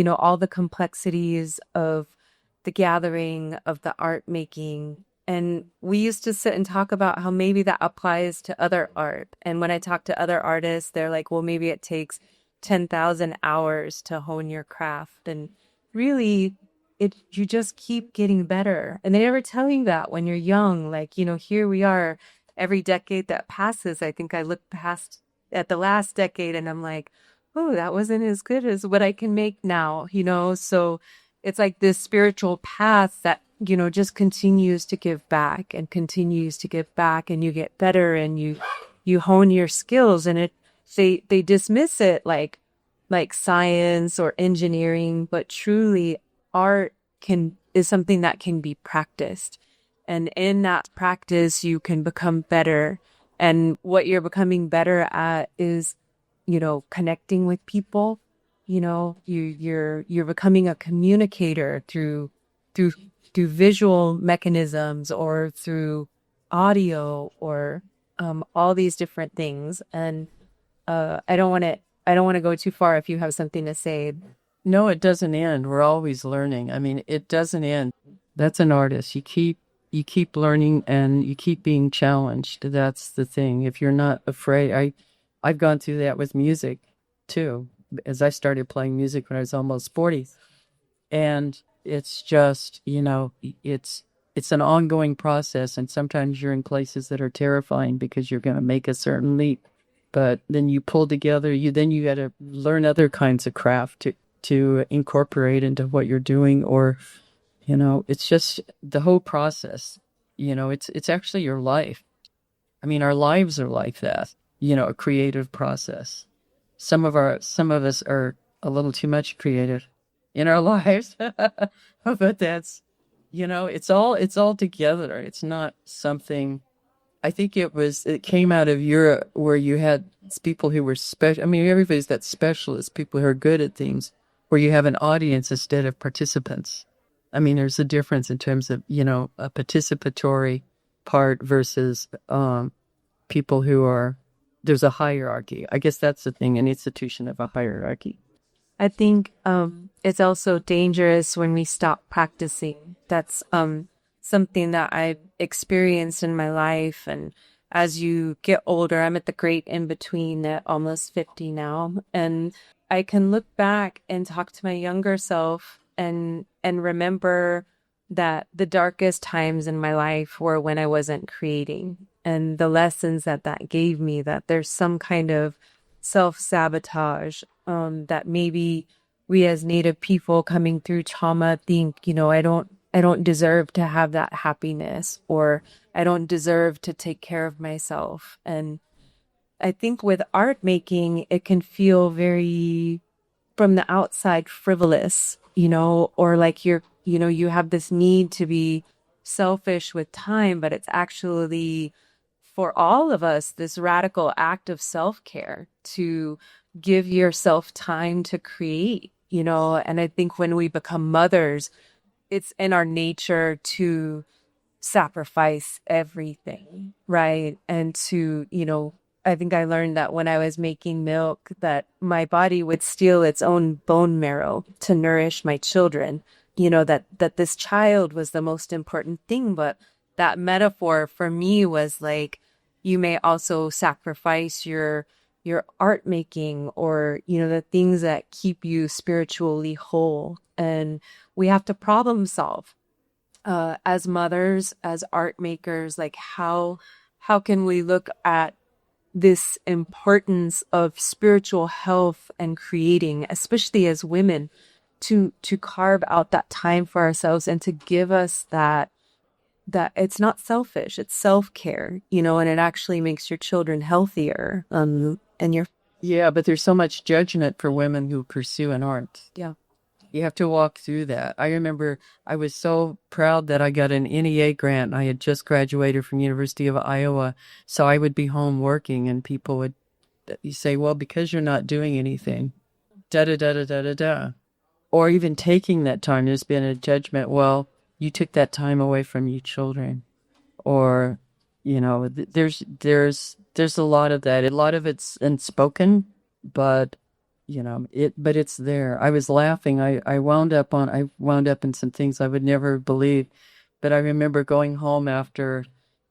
all the complexities of the gathering, of the art making. And we used to sit and talk about how maybe that applies to other art. And when I talk to other artists, they're like, well, maybe it takes 10,000 hours to hone your craft. And really, you just keep getting better. And they never tell you that when you're young. Here we are, every decade that passes. I think I look past at the last decade and I'm like, oh, that wasn't as good as what I can make now, So it's like this spiritual path that, just continues to give back and continues to give back, and you get better and you hone your skills. And they dismiss it like science or engineering, but truly art is something that can be practiced. And in that practice, you can become better. And what you're becoming better at is, connecting with people. You're becoming a communicator through visual mechanisms or through audio or all these different things. And I don't want to go too far if you have something to say. No, it doesn't end. We're always learning. I mean, it doesn't end. That's an artist. You keep learning and you keep being challenged. That's the thing. If you're not afraid, I've gone through that with music too, as I started playing music when I was almost 40. And it's just, it's an ongoing process. And sometimes you're in places that are terrifying because you're going to make a certain leap. But then you pull together, you got to learn other kinds of craft to incorporate into what you're doing, or, it's just the whole process. It's actually your life. I mean, our lives are like that, a creative process. Some of us are a little too much creative in our lives, but that's, it's all together. It's not something. I think it came out of Europe, where you had people who were special. I mean, everybody's got specialists, people who are good at things, where you have an audience instead of participants. I mean, there's a difference in terms of, a participatory part versus people who are, there's a hierarchy. I guess that's the thing, an institution of a hierarchy. I think it's also dangerous when we stop practicing. That's something that I've experienced in my life. And as you get older, I'm at the great in-between at almost 50 now. And I can look back and talk to my younger self and remember that the darkest times in my life were when I wasn't creating, and the lessons that gave me, that there's some kind of self-sabotage, that maybe we as Native people coming through trauma think, I don't deserve to have that happiness, or I don't deserve to take care of myself. And I think with art making, it can feel very, from the outside, frivolous, or like you have this need to be selfish with time, but it's actually, for all of us, this radical act of self-care to give yourself time to create, and I think when we become mothers, it's in our nature to sacrifice everything, right? And to, I think I learned that when I was making milk, that my body would steal its own bone marrow to nourish my children, that this child was the most important thing. But that metaphor for me was like, you may also sacrifice your art making, or, the things that keep you spiritually whole. And we have to problem solve as mothers, as art makers, like how can we look at this importance of spiritual health and creating, especially as women, to carve out that time for ourselves and to give us that it's not selfish, it's self-care, and it actually makes your children healthier. Yeah, but there's so much judgment for women who pursue an art. Yeah. You have to walk through that. I remember I was so proud that I got an NEA grant. I had just graduated from University of Iowa, so I would be home working, and people would say, well, because you're not doing anything, da-da-da-da-da-da-da. Or even taking that time, there's been a judgment, well, you took that time away from your children. Or, there's a lot of that. A lot of it's unspoken, but but it's there. I was laughing. I wound up in some things I would never believe. But I remember going home after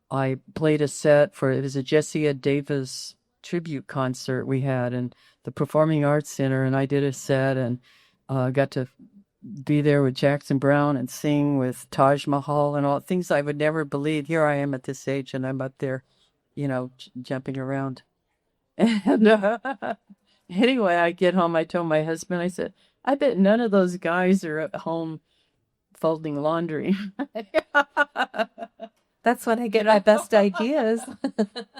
I played a set it was a Jessia Davis tribute concert we had in the Performing Arts Center, and I did a set and got to be there with Jackson Browne and sing with Taj Mahal and all things I would never believe. Here I am at this age, and I'm up there, jumping around. And anyway, I get home, I told my husband, I said, I bet none of those guys are at home folding laundry. That's when I get my best ideas.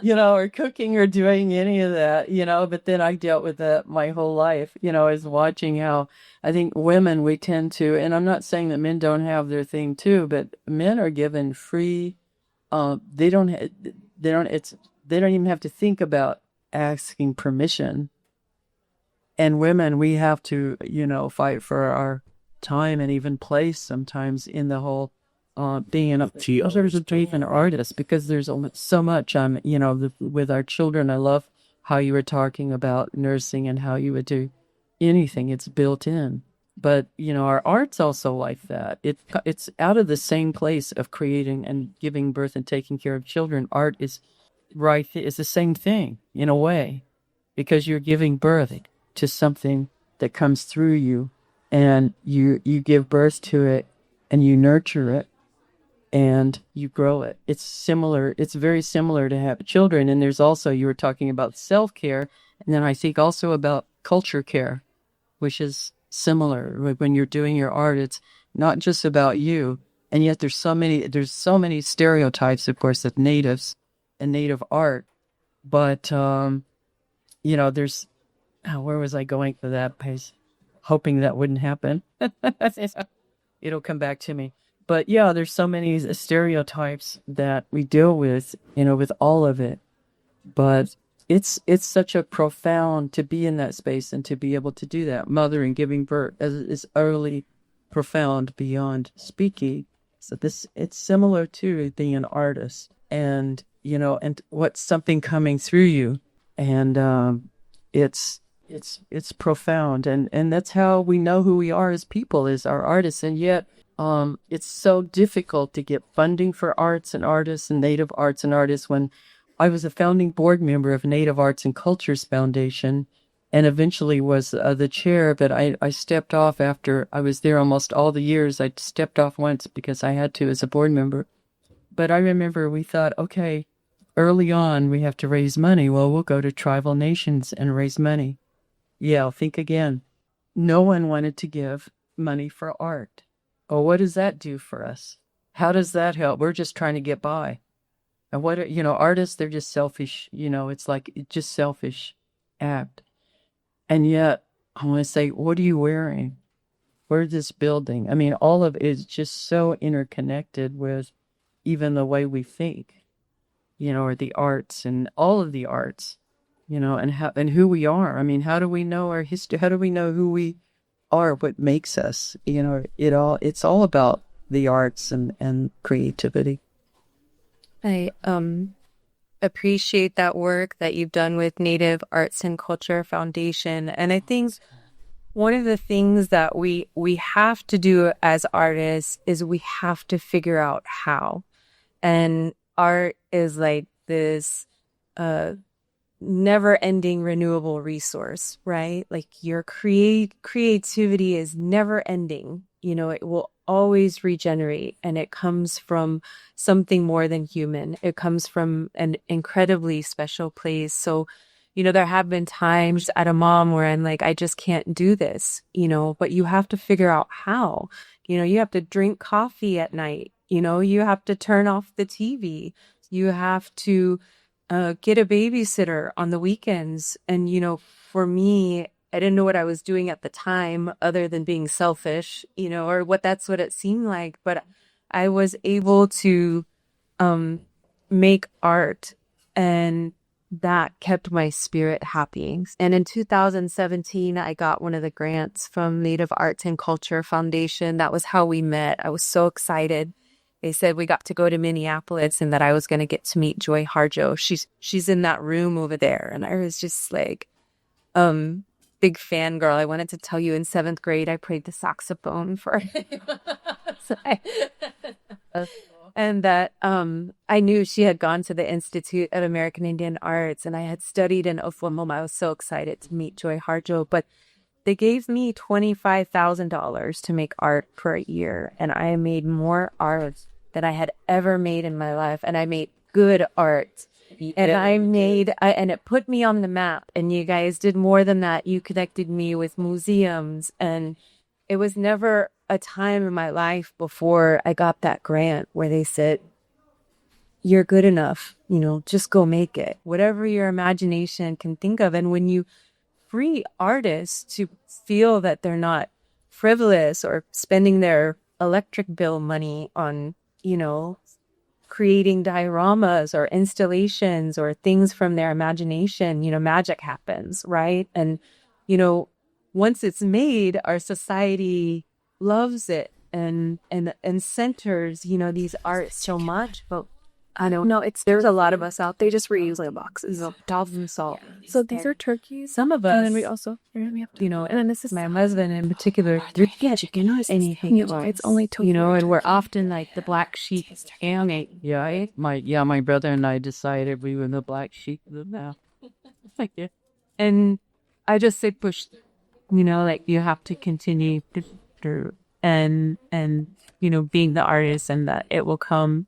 Or cooking or doing any of that, but then I dealt with that my whole life, is watching how I think women, we tend to, and I'm not saying that men don't have their thing too, but men are given free, they don't even have to think about asking permission. And women, we have to, fight for our time and even place sometimes in the whole being an artist, because there's so much. With our children, I love how you were talking about nursing and how you would do anything. It's built in. But, our art's also like that. It's out of the same place of creating and giving birth and taking care of children. Art is it's the same thing in a way, because you're giving birth to something that comes through you, and you give birth to it, and you nurture it, and you grow it. It's very similar to have children. And there's also, you were talking about self-care, and then I think also about culture care, which is similar. When you're doing your art, it's not just about you. And yet there's so many stereotypes, of course, of natives and native art. But, there's, where was I going for that pace? Hoping that wouldn't happen. It'll come back to me. But yeah, there's so many stereotypes that we deal with, with all of it. But it's such a profound to be in that space and to be able to do that. Mothering, giving birth is utterly profound beyond speaking. So it's similar to being an artist, and and what's something coming through you, and it's profound, and that's how we know who we are as people, is our artists. And yet it's so difficult to get funding for arts and artists and native arts and artists. When I was a founding board member of Native Arts and Cultures Foundation, and eventually was the chair, but I stepped off after I was there almost all the years. I stepped off once because I had to as a board member. But I remember we thought, okay, early on we have to raise money. Well, we'll go to tribal nations and raise money. Yeah, think again. No one wanted to give money for art. Oh, what does that do for us? How does that help? We're just trying to get by. And artists, they're just selfish. It's like just selfish act. And yet, I want to say, what are you wearing? Where's this building? I mean, all of it is just so interconnected with even the way we think, or the arts and all of the arts, and who we are. I mean, how do we know our history? How do we know who we are? What makes us? It's all about the arts and creativity. I appreciate that work that you've done with Native Arts and Culture Foundation. And I think one of the things that we have to do as artists is we have to figure out how. And art is like this never-ending renewable resource, right? Like your creativity is never-ending. It will always regenerate, and it comes from something more than human. It comes from an incredibly special place. So, there have been times at a mom where I'm like, I just can't do this, but you have to figure out how. You have to drink coffee at night. You have to turn off the TV. You have to get a babysitter on the weekends. And, for me, I didn't know what I was doing at the time other than being selfish, or that's what it seemed like. But I was able to make art, and that kept my spirit happy. And in 2017, I got one of the grants from Native Arts and Culture Foundation. That was how we met. I was so excited. They said we got to go to Minneapolis and that I was going to get to meet Joy Harjo. She's in that room over there. And I was just like, big fangirl. I wanted to tell you, in 7th grade, I played the saxophone for and that I knew she had gone to the Institute of American Indian Arts, and I had studied in Oklahoma. I was so excited to meet Joy Harjo, but they gave me $25,000 to make art for a year, and I made more art than I had ever made in my life, and I made good art. And and it put me on the map, and you guys did more than that. You connected me with museums, and it was never a time in my life before I got that grant where they said, you're good enough, just go make it. Whatever your imagination can think of. And when you free artists to feel that they're not frivolous or spending their electric bill money on, creating dioramas or installations or things from their imagination, magic happens, right? And, once it's made, our society loves it and centers, these arts so much. But I don't know. There's a lot of us out there just reuse like boxes of dolphin salt. So these are turkeys. Some of us, And then we also, and then this is my husband in particular, anything. It's only two. and we're often like the black sheep and My brother and I decided we were the black sheep of the now. yeah. And I just say push, like you have to continue to and being the artist and that it will come.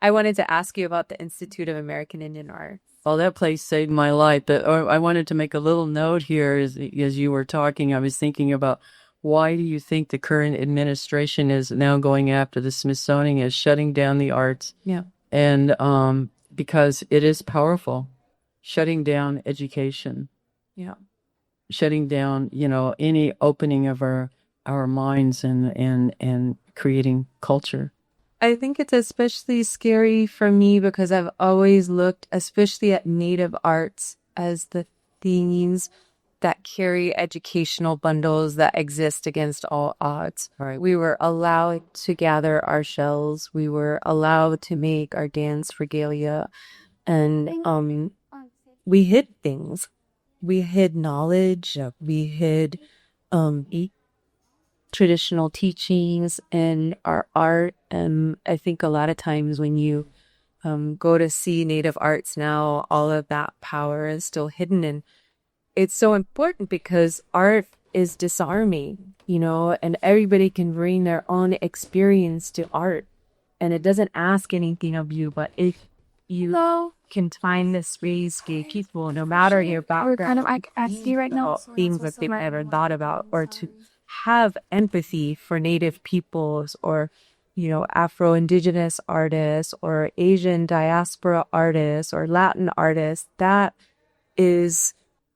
I wanted to ask you about the Institute of American Indian Art. Well, that place saved my life. But I wanted to make a little note here as you were talking. I was thinking about why do you think the current administration is now going after the Smithsonian as shutting down the arts? Yeah. And because it is powerful, shutting down education. Yeah. Shutting down, any opening of our minds and creating culture. I think it's especially scary for me because I've always looked, especially at Native arts, as the things that carry educational bundles that exist against all odds. Right. We were allowed to gather our shells. We were allowed to make our dance regalia. And we hid things. We hid knowledge. We hid traditional teachings and our art. And I think a lot of times when you go to see Native arts now, all of that power is still hidden. And it's so important because art is disarming, and everybody can bring their own experience to art. And it doesn't ask anything of you, but if you can find this ways to people, no matter your background, we're kind of like asking right now things that they've never thought about, or to have empathy for Native peoples or, Afro-Indigenous artists or Asian diaspora artists or Latin artists. That is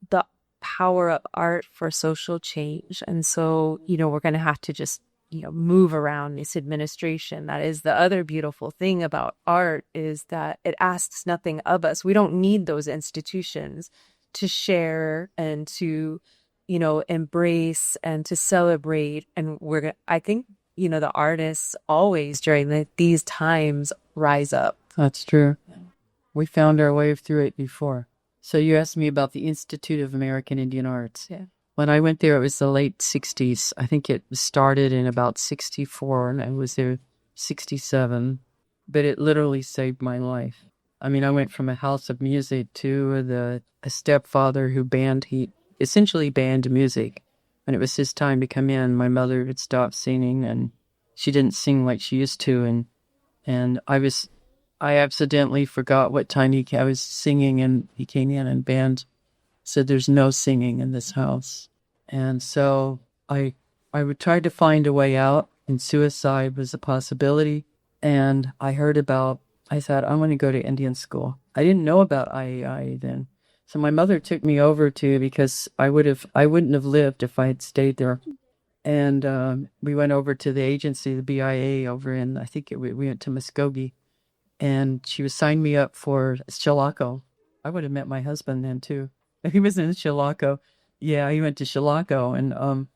the power of art for social change. And so, we're going to have to just, move around this administration. That is the other beautiful thing about art, is that it asks nothing of us. We don't need those institutions to share and to embrace and to celebrate. And I think, the artists always during these times rise up. That's true. We found our way through it before. So you asked me about the Institute of American Indian Arts. Yeah. When I went there, it was the late 60s. I think it started in about 64, and I was there 67. But it literally saved my life. I mean, I went from a house of music to a stepfather who essentially banned music. When it was his time to come in, my mother had stopped singing, and she didn't sing like she used to. And I accidentally forgot what time I was singing, and he came in and banned, said there's no singing in this house. And so I would try to find a way out, and suicide was a possibility. And I thought, I want to go to Indian school. I didn't know about IAI then. So my mother took me over because I wouldn't have lived if I had stayed there. And we went over to the agency, the BIA over in, I think we went to Muskogee. And she signed me up for Chilocco. I would have met my husband then too. He was in Chilocco. Yeah, he went to Chilocco. And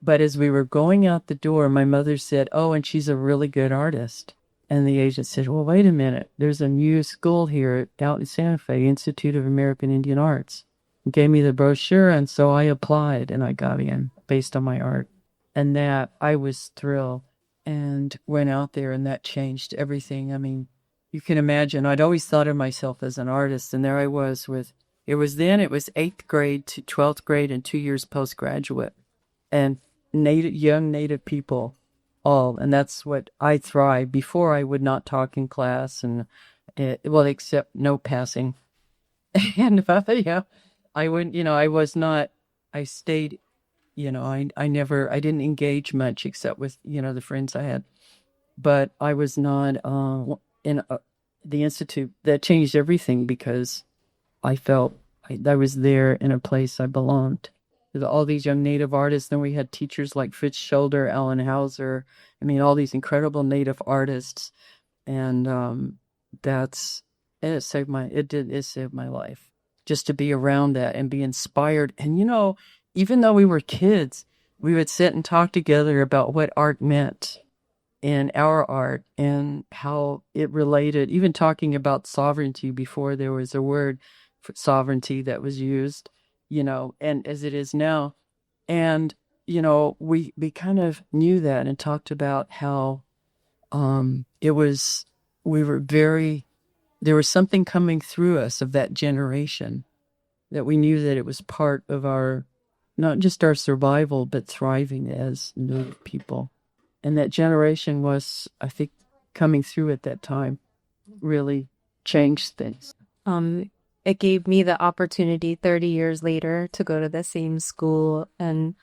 but as we were going out the door, my mother said, "Oh, and she's a really good artist." And the agent said, "Well, wait a minute. There's a new school here out in Santa Fe, Institute of American Indian Arts." He gave me the brochure, and so I applied, and I got in based on my art. And that, I was thrilled and went out there, and that changed everything. I mean, you can imagine, I'd always thought of myself as an artist, and there I was it was 8th grade to 12th grade and 2 years postgraduate, and young Native people, all, and that's what I thrived. Before, I would not talk in class, and except no passing. And I wouldn't, I stayed, I didn't engage much except with, the friends I had, but I was not in the Institute. That changed everything because I felt I was there in a place I belonged. With all these young Native artists, then we had teachers like Fritz Scholder, Alan Hauser, all these incredible Native artists, and it saved my life just to be around that and be inspired. And even though we were kids, we would sit and talk together about what art meant. in our art and how it related, even talking about sovereignty before there was a word for sovereignty that was used, and as it is now. And, we kind of knew that and talked about how it was, we were very, there was something coming through us of that generation that we knew that it was part of our, not just our survival, but thriving as Native people. And that generation was, I think, coming through at that time really changed things. It gave me the opportunity 30 years later to go to the same school. And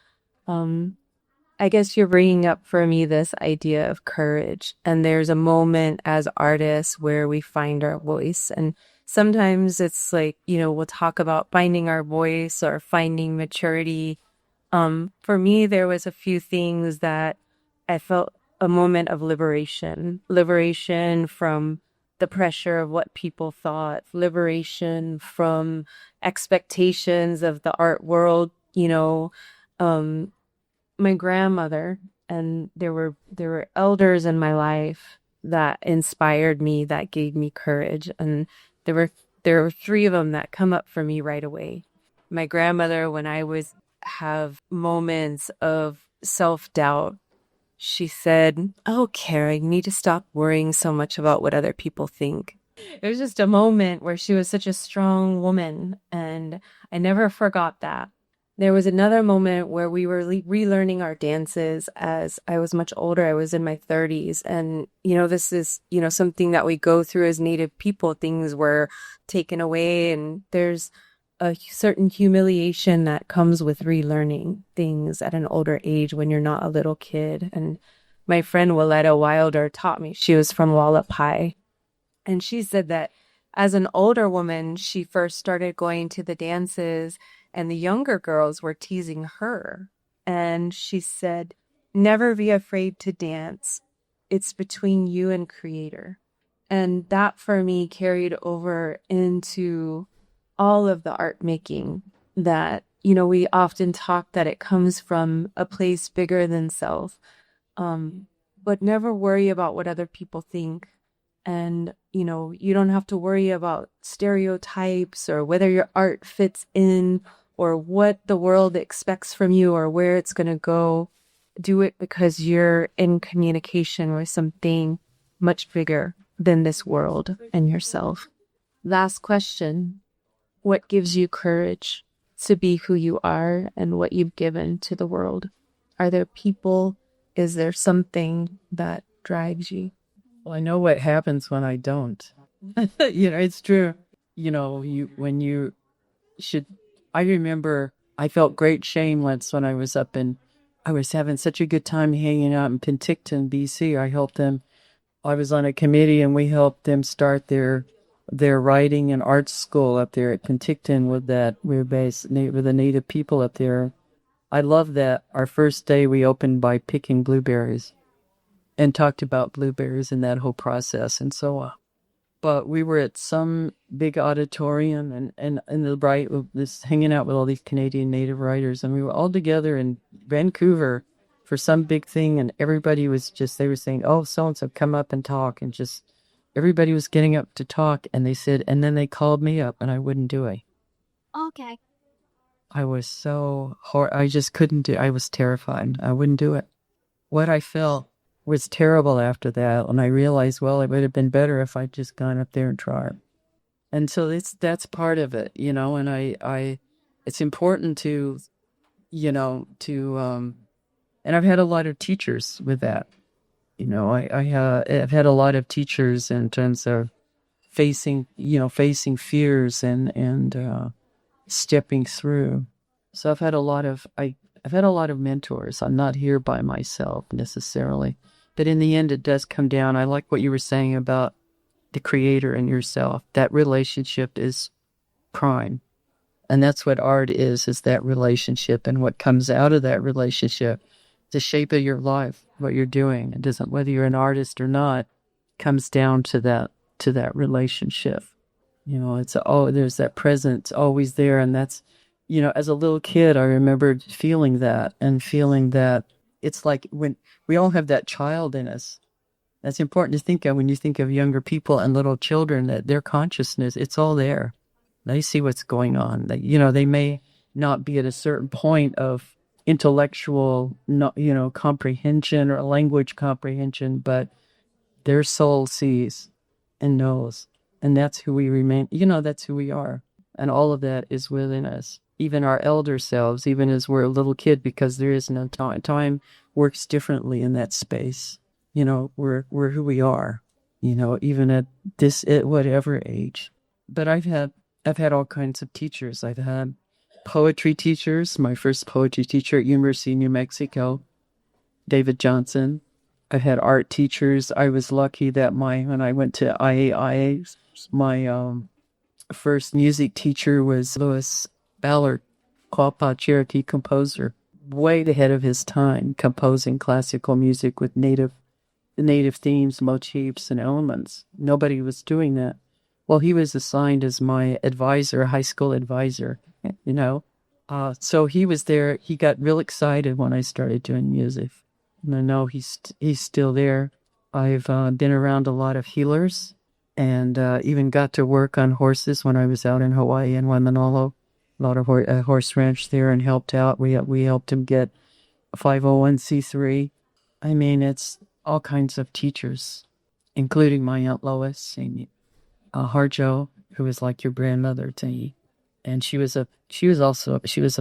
I guess you're bringing up for me this idea of courage. And there's a moment as artists where we find our voice. And sometimes it's like, we'll talk about finding our voice or finding maturity. For me, there was a few things that I felt a moment of liberation from the pressure of what people thought, liberation from expectations of the art world, my grandmother, and there were elders in my life that inspired me, that gave me courage. And there were three of them that come up for me right away. My grandmother, when I was have moments of self-doubt, she said, "Oh, Cara, you need to stop worrying so much about what other people think." It was just a moment where she was such a strong woman, and I never forgot that. There was another moment where we were relearning our dances as I was much older. I was in my 30s. And, this is, something that we go through as Native people. Things were taken away, and there's a certain humiliation that comes with relearning things at an older age when you're not a little kid. And my friend Willetta Wilder taught me. She was from Wallace. And she said that as an older woman, she first started going to the dances and the younger girls were teasing her. And she said, "Never be afraid to dance. It's between you and Creator." And that for me carried over into all of the art making that, we often talk that it comes from a place bigger than self. But never worry about what other people think. And, you don't have to worry about stereotypes or whether your art fits in or what the world expects from you or where it's going to go. Do it because you're in communication with something much bigger than this world and yourself. Last question. What gives you courage to be who you are and what you've given to the world? Are there people? Is there something that drives you? Well, I know what happens when I don't. It's true. I remember I felt great shame once when I was I was having such a good time hanging out in Penticton, BC. I was on a committee and we helped them start their writing and art school up there at Penticton with we're based with the Native people up there. I love that. Our first day we opened by picking blueberries and talked about blueberries and that whole process and so on. But we were at some big auditorium and in the bright, this hanging out with all these Canadian Native writers, and we were all together in Vancouver for some big thing, and everybody was they were saying, "Oh, so-and-so, come up and talk," and just everybody was getting up to talk, and they said, and then they called me up, and I wouldn't do it. Okay. I was so I just couldn't do. I was terrified. I wouldn't do it. What I felt was terrible after that, and I realized, well, it would have been better if I'd just gone up there and tried. And so that's part of it, and I it's important to, and I've had a lot of teachers with that. I've had a lot of teachers in terms of facing fears and stepping through. So I've had a lot of mentors. I'm not here by myself necessarily. But in the end, it does come down. I like what you were saying about the Creator and yourself. That relationship is prime. And that's what art is that relationship. And what comes out of that relationship, the shape of your life, what you're doing. It doesn't, whether you're an artist or not, comes down to that relationship. There's that presence always there. And that's, as a little kid, I remembered feeling that it's like when we all have that child in us That's important to think of when you think of younger people and little children, that their consciousness, it's all there. They see what's going on. They may not be at a certain point of intellectual, comprehension or language comprehension, but their soul sees and knows. And that's who we remain. That's who we are. And all of that is within us. Even our elder selves, even as we're a little kid, because there is no time. Time works differently in that space. We're who we are, even at whatever age. But I've had all kinds of teachers. I've had poetry teachers. My first poetry teacher at University of New Mexico, David Johnson. I've had art teachers. I was lucky that when I went to IAIA, my first music teacher was Louis Ballard, Quapaw Cherokee composer, way ahead of his time, composing classical music with native themes, motifs, and elements. Nobody was doing that. Well, he was assigned as my advisor, high school advisor, So he was there. He got real excited when I started doing music. And I know he's still there. I've been around a lot of healers and even got to work on horses when I was out in Hawaii and Waimanalo. A lot of horse ranch there, and helped out. We helped him get a 501c3. I mean, it's all kinds of teachers, including my Aunt Lois and Harjo, who was like your grandmother to me. And she was a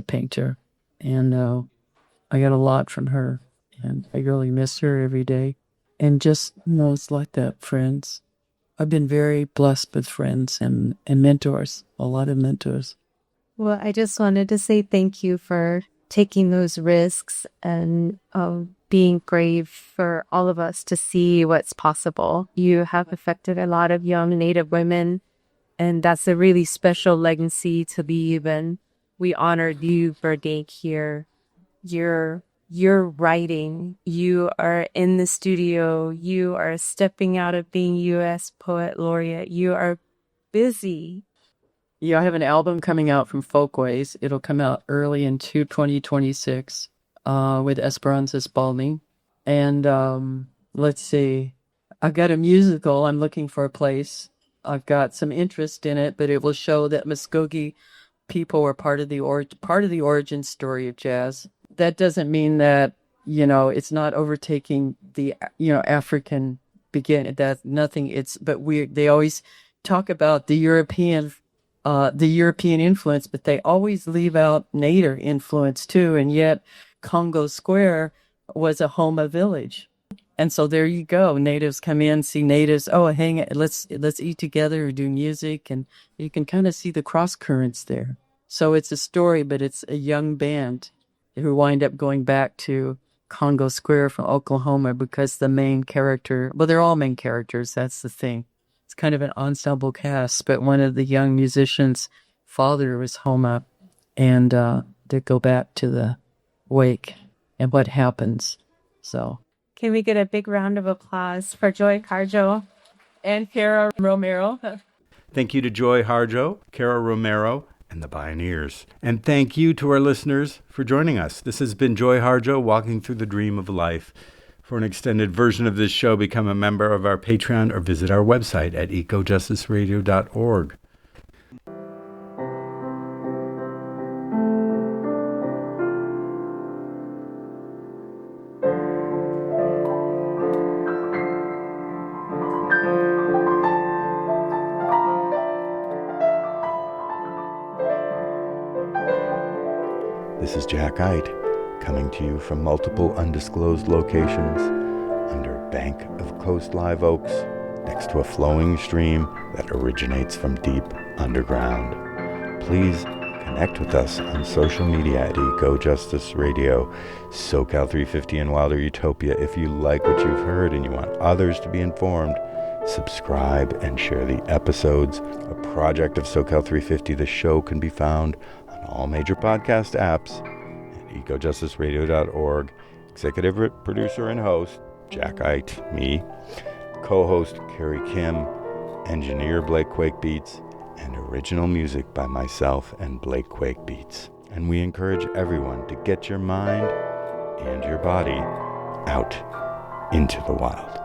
painter, and I got a lot from her, and I really miss her every day. And just, it's like that, friends. I've been very blessed with friends and mentors, a lot of mentors. Well, I just wanted to say thank you for taking those risks and being brave for all of us to see what's possible. You have affected a lot of young Native women, and that's a really special legacy to leave. And we honored you for being here. You're writing. You are in the studio. You are stepping out of being U.S. Poet Laureate. You are busy. Yeah, I have an album coming out from Folkways. It'll come out early in 2026 with Esperanza Spalding. And let's see, I've got a musical. I'm looking for a place. I've got some interest in it, but it will show that Muskogee people were part of the origin story of jazz. That doesn't mean that, it's not overtaking the, African beginning. That nothing. They always talk about the European influence, but they always leave out Native influence too. And yet Congo Square was a Homa village. And so there you go. Natives come in, see natives. Oh, let's eat together or do music. And you can kind of see the cross currents there. So it's a story, but it's a young band who wind up going back to Congo Square from Oklahoma because the main character, well, they're all main characters. That's the thing. It's kind of an ensemble cast, but one of the young musicians' father was Homa, and they go back to the wake and what happens. So, can we get a big round of applause for Joy Harjo and Cara Romero? Thank you to Joy Harjo, Cara Romero, and the Bioneers. And thank you to our listeners for joining us. This has been Joy Harjo, walking through the dream of life. For an extended version of this show, become a member of our Patreon or visit our website at ecojusticeradio.org. This is Jack Ite, coming to you from multiple undisclosed locations under bank of coast live oaks next to a flowing stream that originates from deep underground. Please connect with us on social media at Ecojustice Radio, SoCal 350 and Wilder Utopia. If you like what you've heard and you want others to be informed, subscribe and share the episodes. A project of SoCal 350, the show can be found on all major podcast apps at ecojusticeradio.org. Executive producer and host, Jack Ite, me. Co-host, Carrie Kim. Engineer, Blake Quake Beats. And original music by myself and Blake Quake Beats. And we encourage everyone to get your mind and your body out into the wild.